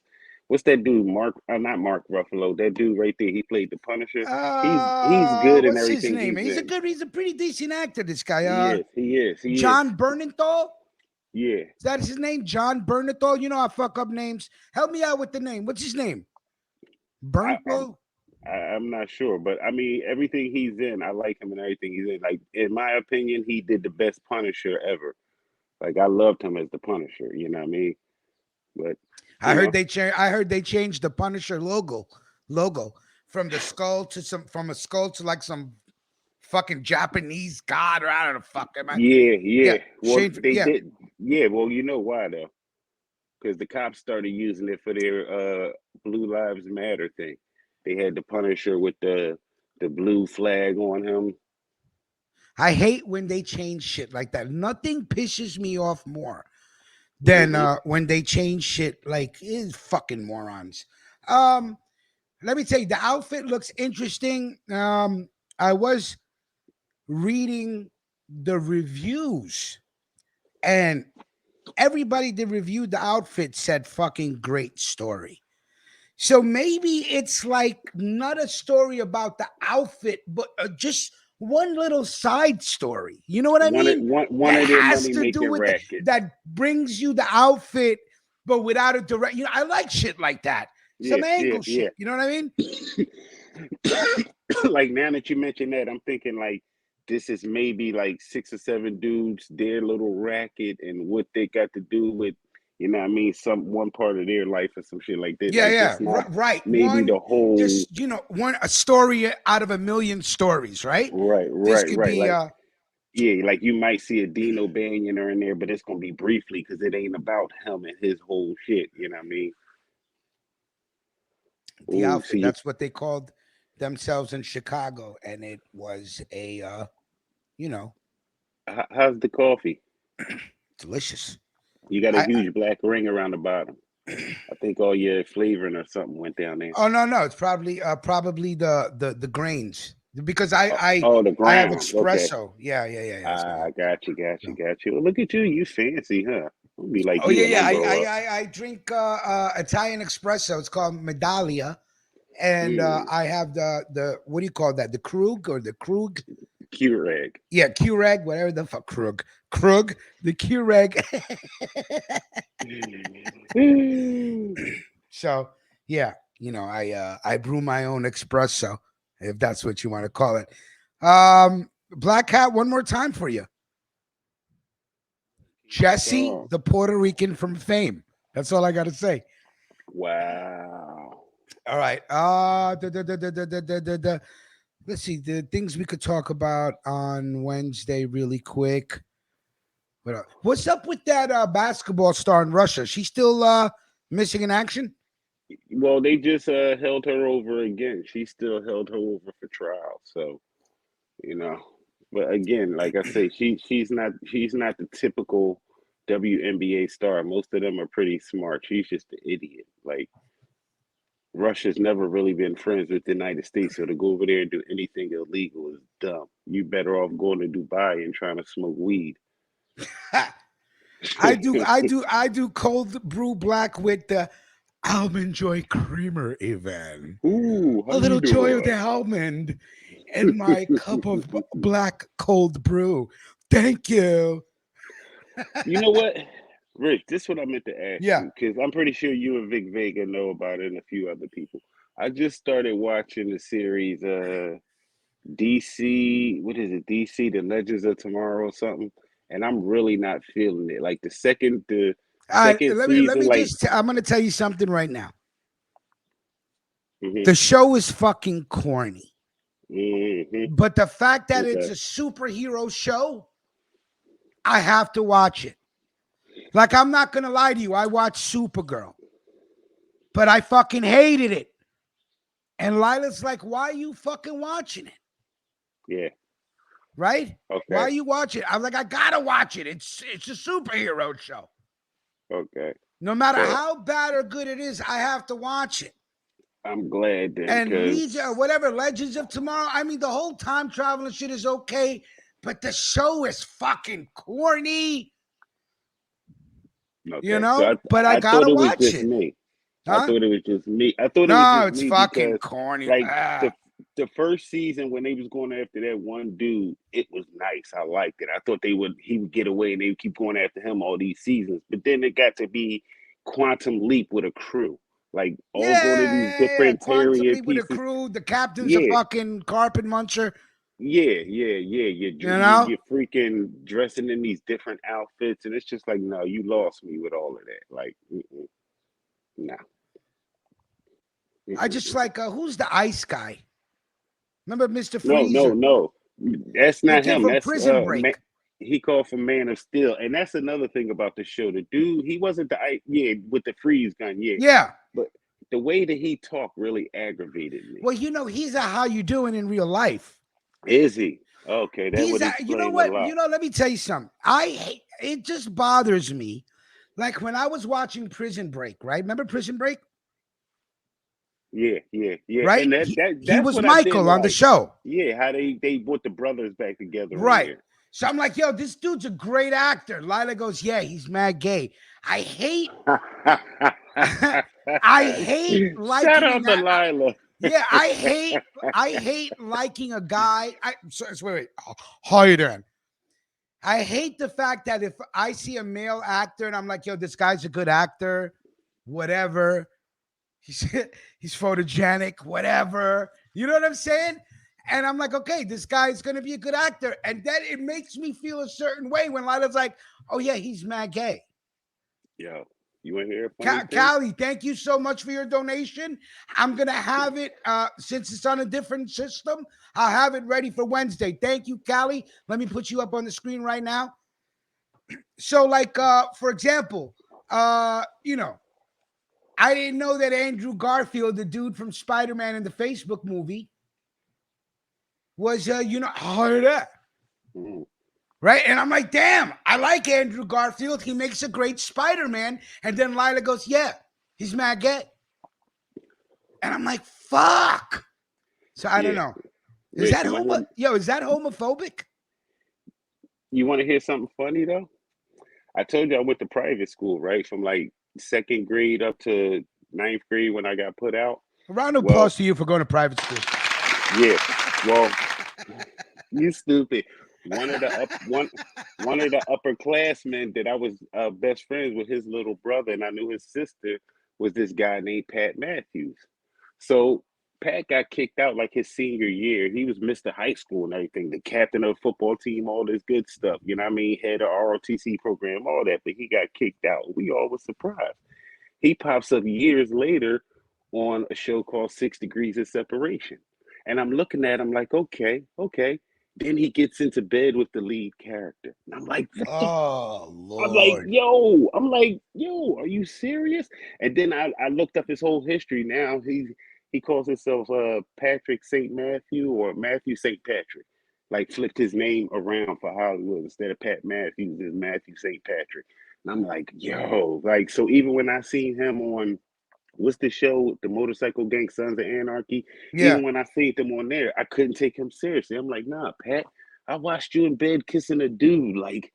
[SPEAKER 3] what's that dude? Not Mark Ruffalo. That dude right there. He played the Punisher. He's good in
[SPEAKER 2] What's his
[SPEAKER 3] everything
[SPEAKER 2] name?
[SPEAKER 3] he's in.
[SPEAKER 2] He's a pretty decent actor, this guy.
[SPEAKER 3] He is.
[SPEAKER 2] John Bernthal?
[SPEAKER 3] Yeah.
[SPEAKER 2] Is that his name? John Bernthal? You know I fuck up names. Help me out with the name. What's his name? Bernthal?
[SPEAKER 3] I'm not sure, but I mean, everything he's in, I like him and everything he's in. Like, in my opinion, he did the best Punisher ever. Like, I loved him as the Punisher. You know what I mean? But
[SPEAKER 2] I heard they changed the Punisher logo from the skull to a skull to like some fucking Japanese god, or I don't know, fuck.
[SPEAKER 3] Yeah. Well,
[SPEAKER 2] Shane,
[SPEAKER 3] they did. Yeah. Well, you know why though? Because the cops started using it for their Blue Lives Matter thing. They had the Punisher with the blue flag on him.
[SPEAKER 2] I hate when they change shit like that. Nothing pisses me off more than when they change shit like is fucking morons. Let me tell you, the outfit looks interesting. I was reading the reviews, and everybody that reviewed the outfit said fucking great story. So maybe it's like not a story about the outfit, but just one little side story. You know what I mean?
[SPEAKER 3] One of their money making rackets
[SPEAKER 2] that brings you the outfit, but without a direct. I like shit like that. Some angle shit. You know what I mean?
[SPEAKER 3] Like now that you mention that, I'm thinking like this is maybe like 6 or 7 dudes, their little racket, and what they got to do with, you know what I mean, one part of their life or some shit like that.
[SPEAKER 2] Yeah,
[SPEAKER 3] like,
[SPEAKER 2] right.
[SPEAKER 3] Maybe the whole,
[SPEAKER 2] just a story out of a million stories, right?
[SPEAKER 3] Right.
[SPEAKER 2] This could be
[SPEAKER 3] like you might see a Dino Banyan in there, but it's gonna be briefly because it ain't about him and his whole shit. You know what I mean?
[SPEAKER 2] The outfit. That's what they called themselves in Chicago, and it was a,
[SPEAKER 3] How's the coffee?
[SPEAKER 2] Delicious.
[SPEAKER 3] You got a huge black ring around the bottom. I think all your flavoring or something went down there.
[SPEAKER 2] Oh no, it's probably the grains because I
[SPEAKER 3] Oh, the
[SPEAKER 2] I have
[SPEAKER 3] ground. Okay.
[SPEAKER 2] espresso. Yeah. So,
[SPEAKER 3] Got you.
[SPEAKER 2] so.
[SPEAKER 3] Well, look at you. You fancy, huh? I'll be like
[SPEAKER 2] Oh
[SPEAKER 3] you
[SPEAKER 2] yeah,
[SPEAKER 3] when I
[SPEAKER 2] yeah.
[SPEAKER 3] grow up.
[SPEAKER 2] I drink Italian espresso. It's called Medaglia, and
[SPEAKER 3] Mm,
[SPEAKER 2] I have the what do you call that? The Krug or the Krug?
[SPEAKER 3] Keurig.
[SPEAKER 2] Yeah, Keurig, whatever the fuck Krug, the Keurig. So yeah, I brew my own espresso, if that's what you want to call it. Black Hat, one more time for you. Jesse,
[SPEAKER 3] Oh,
[SPEAKER 2] the Puerto Rican from Fame. That's all I got to say.
[SPEAKER 3] wow.
[SPEAKER 2] All right. Let's see the things we could talk about on Wednesday really quick. What's up with that basketball star in Russia? She's still missing in action?
[SPEAKER 3] Well, they just held her over again. She still held her over for trial. So, you know, but again, like I say, she's not the typical WNBA star. Most of them are pretty smart. She's just an idiot. Like Russia's never really been friends with the United States, so to go over there and do anything illegal is dumb. You better off going to Dubai and trying to smoke weed.
[SPEAKER 2] I do cold brew black with the almond joy creamer, even.
[SPEAKER 3] Ooh, how
[SPEAKER 2] A
[SPEAKER 3] you
[SPEAKER 2] little joy of
[SPEAKER 3] doing?
[SPEAKER 2] the almond in my cup of black cold brew. Thank you.
[SPEAKER 3] You know what, Rich? This is what I meant to ask
[SPEAKER 2] Yeah.
[SPEAKER 3] you because I'm pretty sure you and Vic Vega know about it and a few other people. I just started watching the series DC. What is it? DC: The Legends of Tomorrow or something. And I'm really not feeling it. Like the
[SPEAKER 2] All right,
[SPEAKER 3] second
[SPEAKER 2] let
[SPEAKER 3] season,
[SPEAKER 2] me
[SPEAKER 3] like.
[SPEAKER 2] just I'm going to tell you something right now.
[SPEAKER 3] Hmm.
[SPEAKER 2] The show is fucking corny.
[SPEAKER 3] Hmm.
[SPEAKER 2] But the fact that it's
[SPEAKER 3] Okay.
[SPEAKER 2] a superhero show, I have to watch it. Like, I'm not going to lie to you. I watched Supergirl, but I fucking hated it. And Lila's like, why are you fucking watching it?
[SPEAKER 3] Yeah.
[SPEAKER 2] Right? Why are
[SPEAKER 3] Okay.
[SPEAKER 2] you watching it? I'm like, I got to watch it. It's a superhero show.
[SPEAKER 3] Okay.
[SPEAKER 2] No matter
[SPEAKER 3] Well,
[SPEAKER 2] how bad or good it is, I have to watch it.
[SPEAKER 3] I'm glad then,
[SPEAKER 2] And
[SPEAKER 3] because
[SPEAKER 2] Legends of Tomorrow, I mean, the whole time traveling shit is okay, but the show is fucking corny.
[SPEAKER 3] okay. So
[SPEAKER 2] But I
[SPEAKER 3] I thought
[SPEAKER 2] gotta
[SPEAKER 3] it was
[SPEAKER 2] watch
[SPEAKER 3] just
[SPEAKER 2] it.
[SPEAKER 3] me. I
[SPEAKER 2] Huh?
[SPEAKER 3] thought it was just me. I thought it was
[SPEAKER 2] No,
[SPEAKER 3] just
[SPEAKER 2] it's
[SPEAKER 3] me
[SPEAKER 2] fucking
[SPEAKER 3] because
[SPEAKER 2] corny.
[SPEAKER 3] like the first season when they was going after that one dude, it was nice. I liked it. I thought he would get away and they would keep going after him all these seasons. But then it got to be Quantum Leap with a crew. Like all going to these
[SPEAKER 2] Yeah.
[SPEAKER 3] different
[SPEAKER 2] Quantum
[SPEAKER 3] area
[SPEAKER 2] Leap with a
[SPEAKER 3] pieces.
[SPEAKER 2] crew. The captain's a
[SPEAKER 3] Yeah.
[SPEAKER 2] fucking carpet muncher.
[SPEAKER 3] Yeah.
[SPEAKER 2] You know?
[SPEAKER 3] You're freaking dressing in these different outfits, and it's just like, no, you lost me with all of that. Like, nah.
[SPEAKER 2] I just like who's the ice guy? Remember Mr.
[SPEAKER 3] No,
[SPEAKER 2] Freezer?
[SPEAKER 3] no. That's
[SPEAKER 2] The
[SPEAKER 3] not
[SPEAKER 2] kid
[SPEAKER 3] him.
[SPEAKER 2] from
[SPEAKER 3] That's
[SPEAKER 2] Prison Break.
[SPEAKER 3] he called for Man of Steel, and that's another thing about the show. The dude, he wasn't yeah, with the freeze gun, yeah,
[SPEAKER 2] Yeah.
[SPEAKER 3] but the way that he talked really aggravated me.
[SPEAKER 2] Well, he's a how you doing in real life.
[SPEAKER 3] Is he? Okay, that
[SPEAKER 2] He's
[SPEAKER 3] would
[SPEAKER 2] a, you know
[SPEAKER 3] explain a
[SPEAKER 2] what?
[SPEAKER 3] lot.
[SPEAKER 2] Let me tell you something. I hate it, just bothers me. Like when I was watching Prison Break, right? Remember Prison Break?
[SPEAKER 3] Yeah.
[SPEAKER 2] Right?
[SPEAKER 3] And
[SPEAKER 2] He
[SPEAKER 3] that's
[SPEAKER 2] was
[SPEAKER 3] what I didn't
[SPEAKER 2] Michael on the
[SPEAKER 3] like.
[SPEAKER 2] show.
[SPEAKER 3] Yeah, how they put the brothers back together on
[SPEAKER 2] Right.
[SPEAKER 3] there.
[SPEAKER 2] So I'm like, yo, this dude's a great actor. Lila goes, yeah, he's mad gay. I hate I hate
[SPEAKER 3] Shout
[SPEAKER 2] liking
[SPEAKER 3] out
[SPEAKER 2] an
[SPEAKER 3] to Lila.
[SPEAKER 2] yeah, I hate liking a guy. Wait. Hi, Dan. I hate the fact that if I see a male actor and I'm like, yo, this guy's a good actor, whatever. He's he's photogenic, whatever. You know what I'm saying? And I'm like, okay, this guy's gonna be a good actor. And then it makes me feel a certain way when Lila's like, oh yeah, he's mad gay.
[SPEAKER 3] Yo, you want to hear a funny thing?
[SPEAKER 2] Callie, thank you so much for your donation. I'm gonna have it since it's on a different system. I'll have it ready for Wednesday. Thank you, Callie. Let me put you up on the screen right now. So, like, for example, I didn't know that Andrew Garfield, the dude from Spider-Man in the Facebook movie, was that. Right? And I'm like, damn, I like Andrew Garfield. He makes a great Spider-Man. And then Lila goes, yeah, He's mad gay. And I'm like, fuck. So I don't know. Is
[SPEAKER 3] Rich,
[SPEAKER 2] that is that homophobic?
[SPEAKER 3] you want to hear something funny though? I told you I went to private school, right? From like second grade up to ninth grade when I got put out.
[SPEAKER 2] A round of
[SPEAKER 3] Well,
[SPEAKER 2] applause to you for going to private school.
[SPEAKER 3] yeah. Well, you stupid. One of the one of the upperclassmen that I was best friends with, his little brother, and I knew his sister, was this guy named Pat Matthews. So Pat got kicked out like his senior year. He was Mr. High School and everything, the captain of the football team, all this good stuff. You know what I mean? Had a ROTC program, all that, but he got kicked out. We all were surprised. He pops up years later on a show called 6 Degrees of Separation. And I'm looking at him like, okay, okay. Then he gets into bed with the lead character. And I'm like,
[SPEAKER 2] oh,
[SPEAKER 3] Lord. I'm like, yo, are you serious? And then I looked up his whole history. Now he calls himself Patrick St. Matthew or Matthew St. Patrick. Like flipped his name around for Hollywood. Instead of Pat Matthews, is Matthew St. Patrick. And I'm like, yo, like, so even when I seen him on what's the show, the Motorcycle Gang Sons of Anarchy,
[SPEAKER 2] Yeah.
[SPEAKER 3] even when I seen him on there, I couldn't take him seriously. I'm like, nah, Pat, I watched you in bed kissing a dude. Like,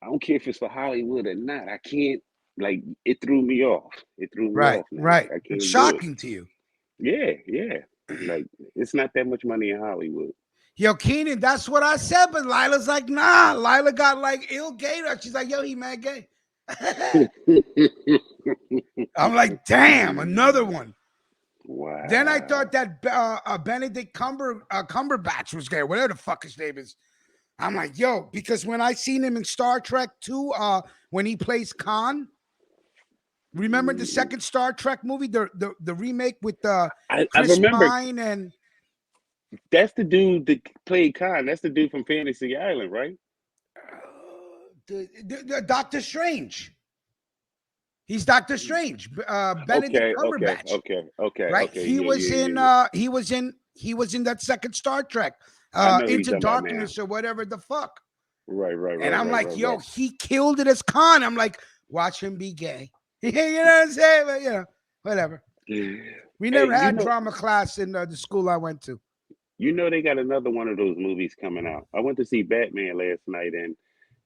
[SPEAKER 3] I don't care if it's for Hollywood or not. I can't, like, it threw me off. It threw me
[SPEAKER 2] Right,
[SPEAKER 3] off, man.
[SPEAKER 2] right.
[SPEAKER 3] I can't
[SPEAKER 2] It's
[SPEAKER 3] do it.
[SPEAKER 2] shocking to you.
[SPEAKER 3] Yeah, yeah. Like, it's not that much money in Hollywood.
[SPEAKER 2] Yo, Keenan, that's what I said, but Lila's like, nah. Lila got like ill gay. She's like, yo, he mad gay. I'm like, damn, another one.
[SPEAKER 3] Wow.
[SPEAKER 2] Then I thought that Benedict Cumberbatch was gay, whatever the fuck his name is. I'm like, yo, because when I seen him in Star Trek 2, when he plays Khan, remember the second Star Trek movie, the remake with Chris Pine and
[SPEAKER 3] that's the dude that played Khan. That's the dude from Fantasy Island, right?
[SPEAKER 2] The Doctor Strange. He's Doctor Strange. Benedict Cumberbatch.
[SPEAKER 3] Okay.
[SPEAKER 2] Right.
[SPEAKER 3] Okay,
[SPEAKER 2] He was in that second Star Trek, Into Darkness or whatever the fuck.
[SPEAKER 3] Right.
[SPEAKER 2] And I'm like, yo, he killed it as Khan. I'm like, watch him be gay. You know what I'm saying? But, you know, whatever. We never had drama class in the school I went to.
[SPEAKER 3] You know, they got another one of those movies coming out. I went to see Batman last night, and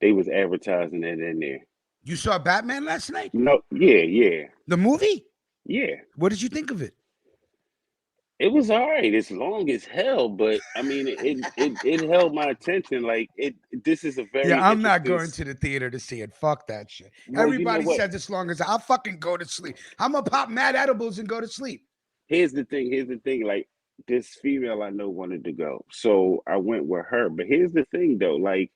[SPEAKER 3] they was advertising it in there.
[SPEAKER 2] You saw Batman last night?
[SPEAKER 3] No, yeah.
[SPEAKER 2] The movie?
[SPEAKER 3] Yeah.
[SPEAKER 2] What did you think of it?
[SPEAKER 3] It was all right. It's long as hell, but I mean, it held my attention. Like this is a very
[SPEAKER 2] I'm not going to the theater to see it. Fuck that shit. Well, everybody says as long as I'll fucking go to sleep. I'm gonna pop mad edibles and go to sleep.
[SPEAKER 3] Here's the thing. Like this female I know wanted to go, so I went with her. But here's the thing, though. Like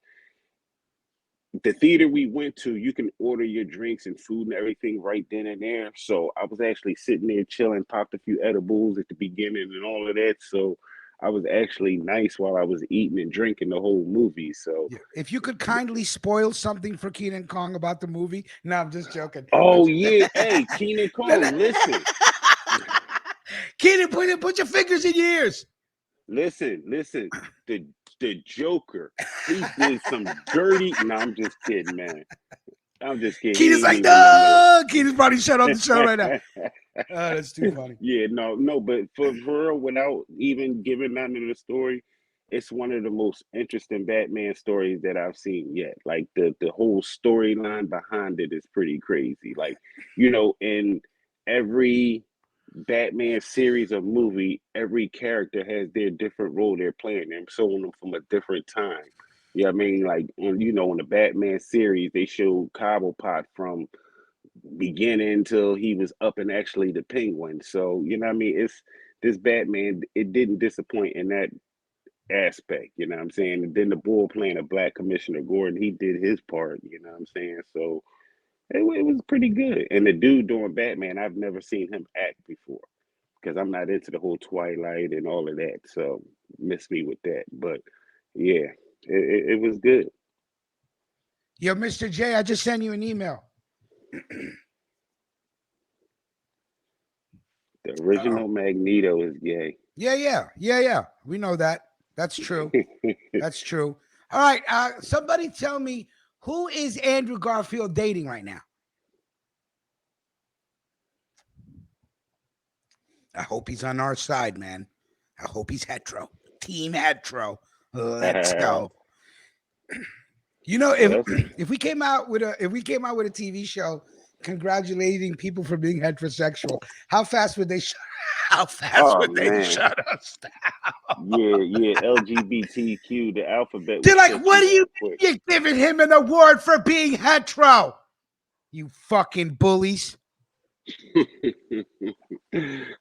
[SPEAKER 3] the theater we went to, you can order your drinks and food and everything right then and there. So I was actually sitting there chilling, popped a few edibles at the beginning and all of that. So I was actually nice while I was eating and drinking the whole movie. So
[SPEAKER 2] if you could kindly spoil something for Keenan Kong about the movie. No, I'm just joking.
[SPEAKER 3] Oh yeah, hey Keenan Kong, listen.
[SPEAKER 2] Keenan, put your fingers in your ears.
[SPEAKER 3] Listen. The Joker, he did some dirty. No, I'm just kidding, man. I'm just kidding.
[SPEAKER 2] Keenan's like, no. Keenan's probably shut off the show right now. Oh, that's too funny.
[SPEAKER 3] Yeah, no, but for real, without even giving none of the story, it's one of the most interesting Batman stories that I've seen yet. Like the whole storyline behind it is pretty crazy. Like, you know, in every Batman series of movie, every character has their different role they're playing. They're showing them from a different time. You know what I mean? Like, in the Batman series, they showed Cobblepot from beginning till he was up and actually the Penguin. So, you know what I mean? It's this Batman, it didn't disappoint in that aspect, you know what I'm saying? And then the Bull playing a black Commissioner Gordon, he did his part, you know what I'm saying? So it was pretty good. And the dude doing Batman, I've never seen him act before because I'm not into the whole Twilight and all of that. So miss me with that. But yeah, it was good.
[SPEAKER 2] Yo, Mr. J, I just sent you an email.
[SPEAKER 3] The original Magneto is gay.
[SPEAKER 2] Yeah. We know that. That's true. That's true. All right. Somebody tell me, who is Andrew Garfield dating right now? I hope he's on our side, man. I hope he's hetero. Team hetero. Let's go. You know, if we came out with a TV show congratulating people for being heterosexual, how fast would they shut us down?
[SPEAKER 3] Yeah, LGBTQ, the alphabet.
[SPEAKER 2] They're like, what do you mean you're giving him an award for being hetero? You fucking bullies.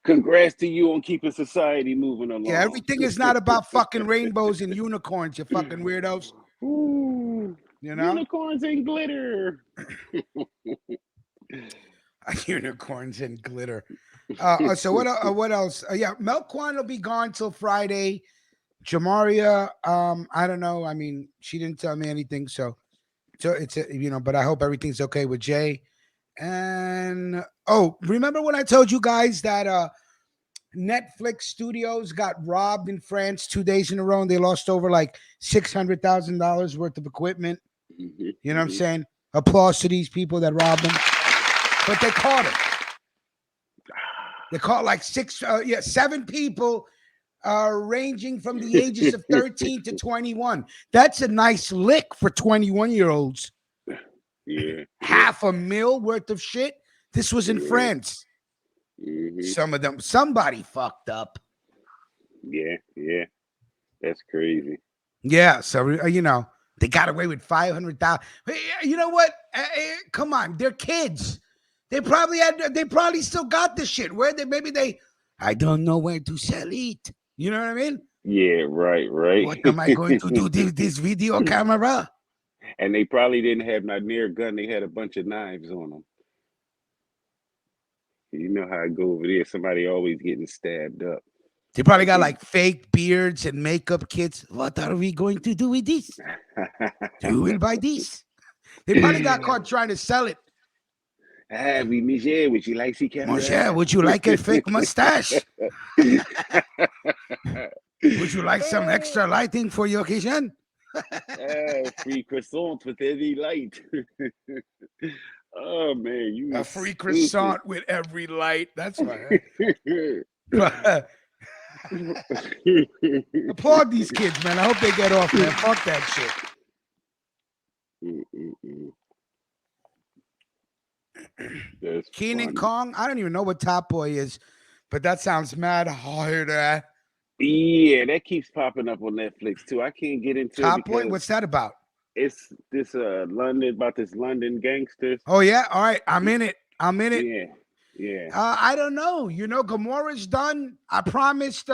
[SPEAKER 3] Congrats to you on keeping society moving along.
[SPEAKER 2] Yeah, everything is not about fucking rainbows and unicorns, you fucking weirdos.
[SPEAKER 3] Ooh,
[SPEAKER 2] you know?
[SPEAKER 3] Unicorns and glitter.
[SPEAKER 2] Unicorns and glitter. So what else? Yeah, Melquan will be gone till Friday. Jamaria, I don't know. I mean, she didn't tell me anything, so it's but I hope everything's okay with Jay. And remember when I told you guys that Netflix studios got robbed in France 2 days in a row and they lost over like $600,000 worth of equipment? You know what I'm saying? Applause to these people that robbed them. But they caught it. They caught like 7 people ranging from the ages of 13 to 21. That's a nice lick for 21-year-olds.
[SPEAKER 3] Yeah.
[SPEAKER 2] $500,000 worth of shit. This was in France. Some of them, somebody fucked up.
[SPEAKER 3] Yeah. That's crazy.
[SPEAKER 2] Yeah, so they got away with 500,000. You know what? Come on, they're kids. They probably still got the shit. I don't know where to sell it. You know what I mean?
[SPEAKER 3] Yeah, right.
[SPEAKER 2] What am I going to do with this video camera?
[SPEAKER 3] And they probably didn't have not near gun. They had a bunch of knives on them. You know how I go over there. Somebody always getting stabbed up.
[SPEAKER 2] They probably got like fake beards and makeup kits. What are we going to do with this? You will buy this. They probably got caught trying to sell it.
[SPEAKER 3] Oui, Michel, would you like
[SPEAKER 2] Michel, would you like a fake mustache? Would you like some extra lighting for your occasion?
[SPEAKER 3] Free croissant with every light. Oh man, you
[SPEAKER 2] a free croissant with every light. That's right. Applaud these kids, man. I hope they get off, man. Fuck that shit. Keenan Kong. I don't even know what Top Boy is, but that sounds mad hard.
[SPEAKER 3] Yeah, that keeps popping up on Netflix too. I can't get into
[SPEAKER 2] Top Boy. What's that about?
[SPEAKER 3] It's this London gangsters.
[SPEAKER 2] Oh yeah, all right. I'm in it.
[SPEAKER 3] Yeah.
[SPEAKER 2] I don't know. Gamora's done. I promised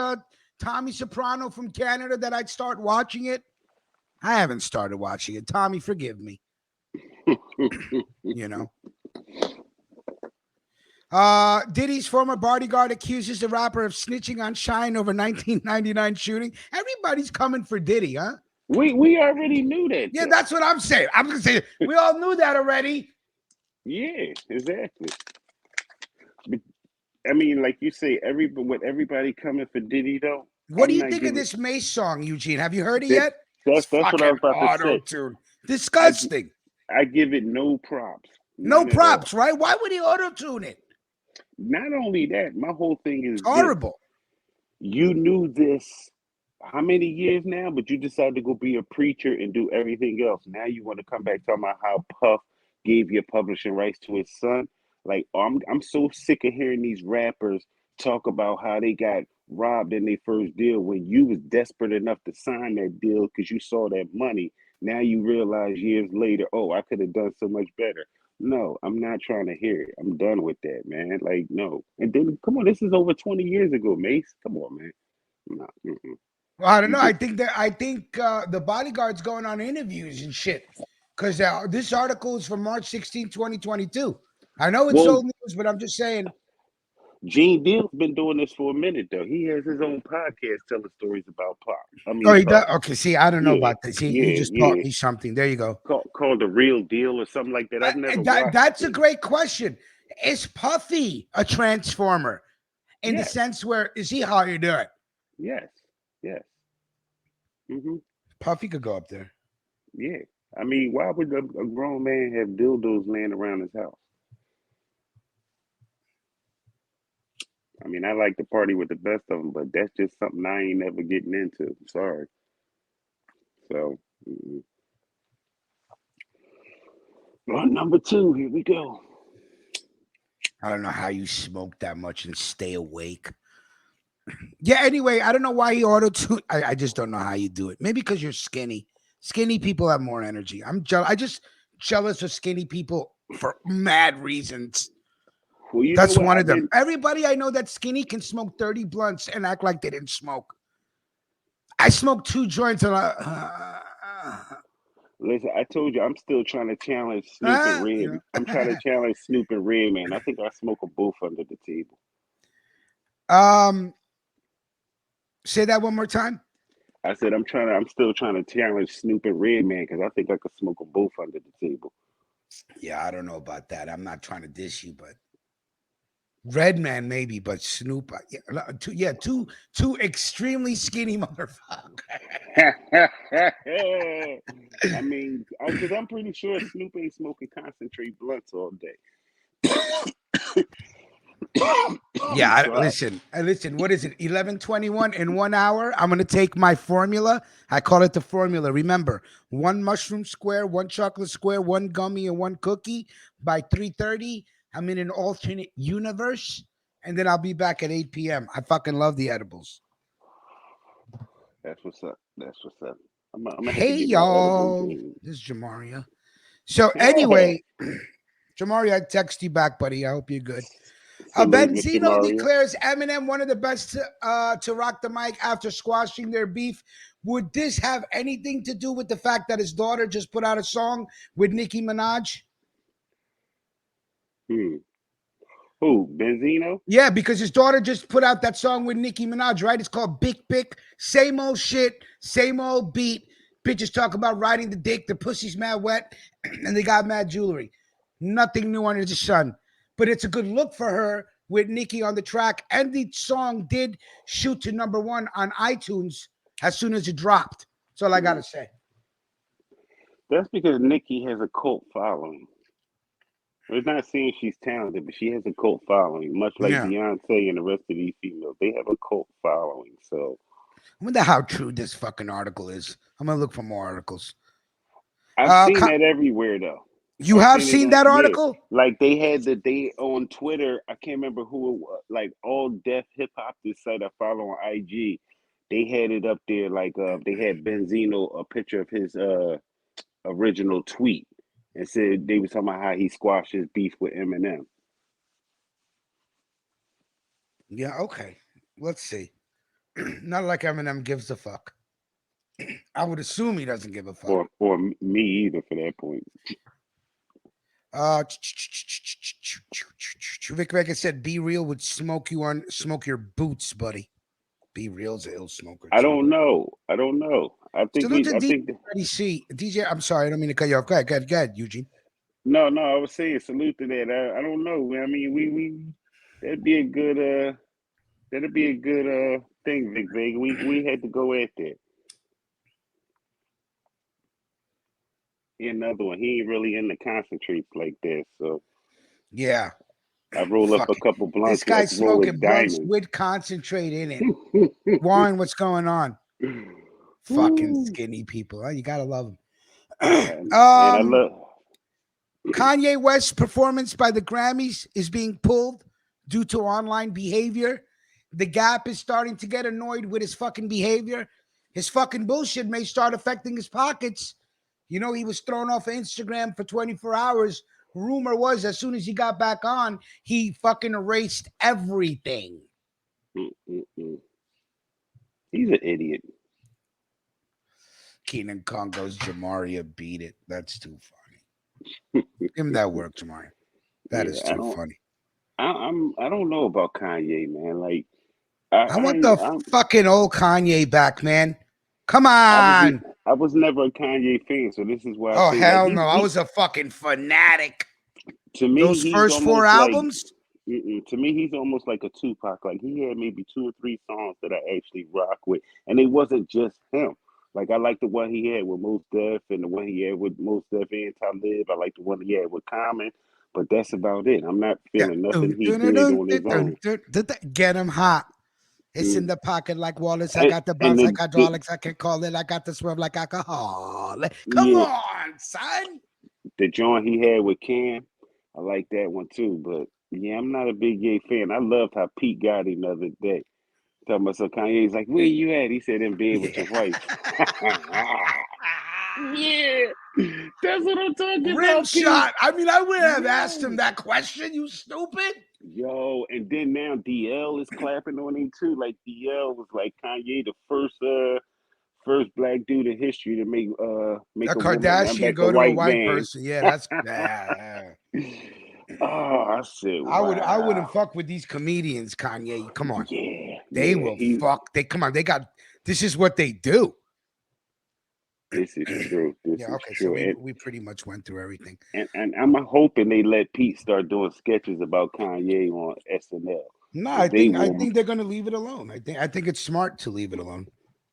[SPEAKER 2] Tommy Soprano from Canada that I'd start watching it. I haven't started watching it. Tommy, forgive me. Diddy's former bodyguard accuses the rapper of snitching on Shine over 1999 shooting. Everybody's coming for Diddy, huh?
[SPEAKER 3] We already knew that.
[SPEAKER 2] Yeah, that's what I'm saying. I'm gonna say we all knew that already.
[SPEAKER 3] Yeah, exactly. But, I mean, like you say, everybody coming for Diddy though.
[SPEAKER 2] What do you think of this Mace song, Eugene? Have you heard it yet?
[SPEAKER 3] That's what I was about to say.
[SPEAKER 2] Auto-tune. Disgusting.
[SPEAKER 3] I give it no props.
[SPEAKER 2] No props, right? Why would he auto-tune it?
[SPEAKER 3] Not only that, my whole thing is
[SPEAKER 2] horrible.
[SPEAKER 3] You knew this how many years now, but you decided to go be a preacher and do everything else. Now you want to come back talking about how Puff gave your publishing rights to his son. Like, I'm so sick of hearing these rappers talk about how they got robbed in their first deal when you was desperate enough to sign that deal because you saw that money. Now you realize years later, I could have done so much better. No, I'm not trying to hear it. I'm done with that, man. Like, no. And then, come on, this is over 20 years ago, Mace. Come on, man. No,
[SPEAKER 2] well, I don't know. I think the bodyguard's going on interviews and shit because this article is from March 16, 2022. I know it's old news, but I'm just saying.
[SPEAKER 3] Gene Deal's been doing this for a minute, though. He has his own podcast telling stories about Pop.
[SPEAKER 2] He does? Okay, see, I don't know about this. You just taught me something. There you go.
[SPEAKER 3] Called The Real Deal or something like that. I've never watched
[SPEAKER 2] That's a great question. Is Puffy a transformer in the sense where, is he how you do it?
[SPEAKER 3] Yes. Mm-hmm.
[SPEAKER 2] Puffy could go up there.
[SPEAKER 3] Yeah. I mean, why would a grown man have dildos laying around his house? I mean, I like to party with the best of them, but that's just something I ain't never getting into. Sorry. So, number 2, here we go.
[SPEAKER 2] I don't know how you smoke that much and stay awake. Yeah, anyway, I don't know why he auto-tuned. I just don't know how you do it. Maybe because you're skinny. Skinny people have more energy. I just jealous of skinny people for mad reasons.
[SPEAKER 3] Well, you know
[SPEAKER 2] That's
[SPEAKER 3] what?
[SPEAKER 2] one of them. Everybody I know that's skinny can smoke 30 blunts and act like they didn't smoke. I smoked 2 joints and
[SPEAKER 3] Listen, I told you I'm still trying to challenge Snoop and Red.
[SPEAKER 2] you know.
[SPEAKER 3] I'm trying to challenge Snoop and Red, man. I think I smoke them both under the table.
[SPEAKER 2] Say that one more time.
[SPEAKER 3] I said I'm still trying to challenge Snoop and Red, man, because I think I could smoke them both under the table.
[SPEAKER 2] Yeah, I don't know about that. I'm not trying to diss you, but Redman maybe, but Snoop, two extremely skinny motherfuckers.
[SPEAKER 3] I mean, because I'm pretty sure Snoop ain't smoking concentrate blunts all day.
[SPEAKER 2] Yeah, listen. What is it? 11:21 in 1 hour. I'm gonna take my formula. I call it the formula. Remember, 1 mushroom square, 1 chocolate square, 1 gummy, and 1 cookie. By 3:30, I'm in an alternate universe, and then I'll be back at 8 p.m. I fucking love the edibles.
[SPEAKER 3] That's what's up. That's what's up. I'm gonna have to
[SPEAKER 2] Hey
[SPEAKER 3] get my edible
[SPEAKER 2] y'all,
[SPEAKER 3] game.
[SPEAKER 2] this is Jamaria. So anyway, Jamaria, I text you back, buddy. I hope you're good.
[SPEAKER 3] Salute, Mr.
[SPEAKER 2] Benzino
[SPEAKER 3] Mario.
[SPEAKER 2] declares Eminem one of the best to rock the mic after squashing their beef. Would this have anything to do with the fact that his daughter just put out a song with Nicki Minaj?
[SPEAKER 3] Who? Benzino?
[SPEAKER 2] Yeah, because his daughter just put out that song with Nicki Minaj, right? It's called Big Pick. Same old shit, same old beat. Bitches talk about riding the dick, the pussy's mad wet, and they got mad jewelry. Nothing new under the sun. But it's a good look for her with Nicki on the track. And the song did shoot to #1 on iTunes as soon as it dropped. That's all I got to say.
[SPEAKER 3] That's because Nicki has a cult following. We're not saying she's talented, but she has a cult following, much like
[SPEAKER 2] Yeah.
[SPEAKER 3] Beyonce and the rest of these females. They have a cult following. So
[SPEAKER 2] I wonder how true this fucking article is. I'm going to look for more articles.
[SPEAKER 3] I've seen that everywhere, though.
[SPEAKER 2] You have seen that article?
[SPEAKER 3] Yeah. Like they on Twitter. I can't remember who it was. Like All Deaf Hip Hop, this site I follow on IG. They had it up there. Like they had Benzino, a picture of his original tweet, and said they were talking about how he squashed his beef with Eminem.
[SPEAKER 2] Yeah. Okay. Let's see. Not like Eminem gives a fuck. I would assume he doesn't give a fuck.
[SPEAKER 3] Or me either, for that point.
[SPEAKER 2] Vic Vega said, "Be real would smoke your boots, buddy." Be real's an ill smoker.
[SPEAKER 3] I don't know. I think
[SPEAKER 2] DJ. I'm sorry, I don't mean to cut you off. Go ahead, Eugene.
[SPEAKER 3] No, I was saying salute to that. I don't know. I mean, we that'd be a good thing, Vic Vega. We had to go at that. Another one. He ain't really into concentrates like that, so
[SPEAKER 2] yeah.
[SPEAKER 3] I roll up a couple blunts.
[SPEAKER 2] This guy's smoking blunts
[SPEAKER 3] diamonds
[SPEAKER 2] with concentrate in it. Warren, what's going on? Fucking skinny people. You gotta love them.
[SPEAKER 3] And I love
[SPEAKER 2] Kanye West's performance by the Grammys is being pulled due to online behavior. The Gap is starting to get annoyed with his fucking behavior. His fucking bullshit may start affecting his pockets. You know, he was thrown off of Instagram for 24 hours. Rumor was as soon as he got back on, he fucking erased everything.
[SPEAKER 3] He's an idiot.
[SPEAKER 2] Keenan Congo's Jamaria beat it. That's too funny. Give him that work, Jamaria. That is too funny.
[SPEAKER 3] I don't know about Kanye, man. Like
[SPEAKER 2] I want the fucking old Kanye back, man. Come on.
[SPEAKER 3] I was never a Kanye fan, so this is why.
[SPEAKER 2] Oh hell no! I was a fucking fanatic.
[SPEAKER 3] To me,
[SPEAKER 2] those first 4 albums.
[SPEAKER 3] To me, he's almost like a Tupac. Like he had maybe 2 or 3 songs that I actually rock with, and it wasn't just him. Like I like the one he had with Mos Def, and the one he had with Mos Def and Talib. I like the one he had with Common. But that's about it. I'm not feeling nothing he did on his own.
[SPEAKER 2] Get him hot. It's in the pocket like Wallace. I
[SPEAKER 3] And,
[SPEAKER 2] got the
[SPEAKER 3] and
[SPEAKER 2] bounce like hydraulics. I can call it. I got the swerve like alcohol. Come on, son.
[SPEAKER 3] The joint he had with Cam, I like that one too. But yeah, I'm not a big Ye fan. I loved how Pete got him the other day. Talking about so Kanye's like, where you at? He said in bed with your wife. Yeah, that's what I'm talking
[SPEAKER 2] Rim
[SPEAKER 3] about.
[SPEAKER 2] shot. I mean, I wouldn't have asked him that question. You stupid.
[SPEAKER 3] Yo, and then now DL is clapping on him too. Like DL was like Kanye, the first black dude in history to make
[SPEAKER 2] A
[SPEAKER 3] a woman run
[SPEAKER 2] Kardashian
[SPEAKER 3] back
[SPEAKER 2] go
[SPEAKER 3] a
[SPEAKER 2] to a
[SPEAKER 3] white
[SPEAKER 2] white
[SPEAKER 3] man.
[SPEAKER 2] person. Yeah, that's.
[SPEAKER 3] Oh, I said, wow.
[SPEAKER 2] I wouldn't fuck with these comedians, Kanye. Come on.
[SPEAKER 3] Yeah,
[SPEAKER 2] They will fuck. They come on. They got. This is what they do.
[SPEAKER 3] This is true. This is
[SPEAKER 2] okay.
[SPEAKER 3] true.
[SPEAKER 2] So
[SPEAKER 3] And,
[SPEAKER 2] we pretty much went through everything.
[SPEAKER 3] and I'm hoping they let Pete start doing sketches about Kanye on SNL.
[SPEAKER 2] No, I think they're gonna leave it alone. I think it's smart to leave it alone.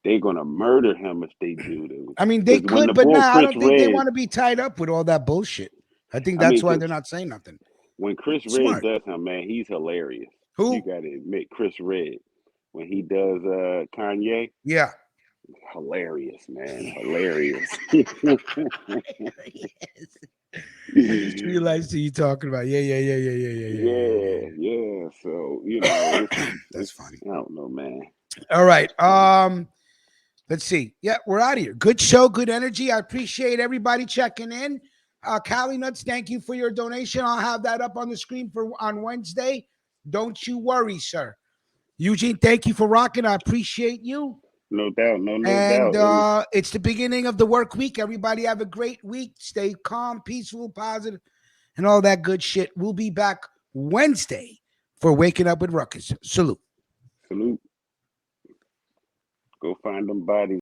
[SPEAKER 3] They're gonna murder him if they do this.
[SPEAKER 2] I mean, they could, but now I don't think they want to be tied up with all that bullshit. I think that's why they're not saying nothing.
[SPEAKER 3] When Chris Red does him, man, he's hilarious.
[SPEAKER 2] Who?
[SPEAKER 3] You gotta admit, Chris Red. When he does Kanye.
[SPEAKER 2] Yeah.
[SPEAKER 3] Hilarious, man. Hilarious.
[SPEAKER 2] I just realized who you talking about. Yeah.
[SPEAKER 3] So, you know,
[SPEAKER 2] that's funny.
[SPEAKER 3] I don't know, man.
[SPEAKER 2] All right. Let's see. Yeah, we're out of here. Good show, good energy. I appreciate everybody checking in. Cali Nuts, thank you for your donation. I'll have that up on the screen on Wednesday. Don't you worry, sir. Eugene, thank you for rocking. I appreciate you.
[SPEAKER 3] No doubt. No
[SPEAKER 2] doubt.
[SPEAKER 3] And
[SPEAKER 2] it's the beginning of the work week. Everybody have a great week. Stay calm, peaceful, positive, and all that good shit. We'll be back Wednesday for Waking Up with Ruckus. Salute.
[SPEAKER 3] Salute. Go find them bodies.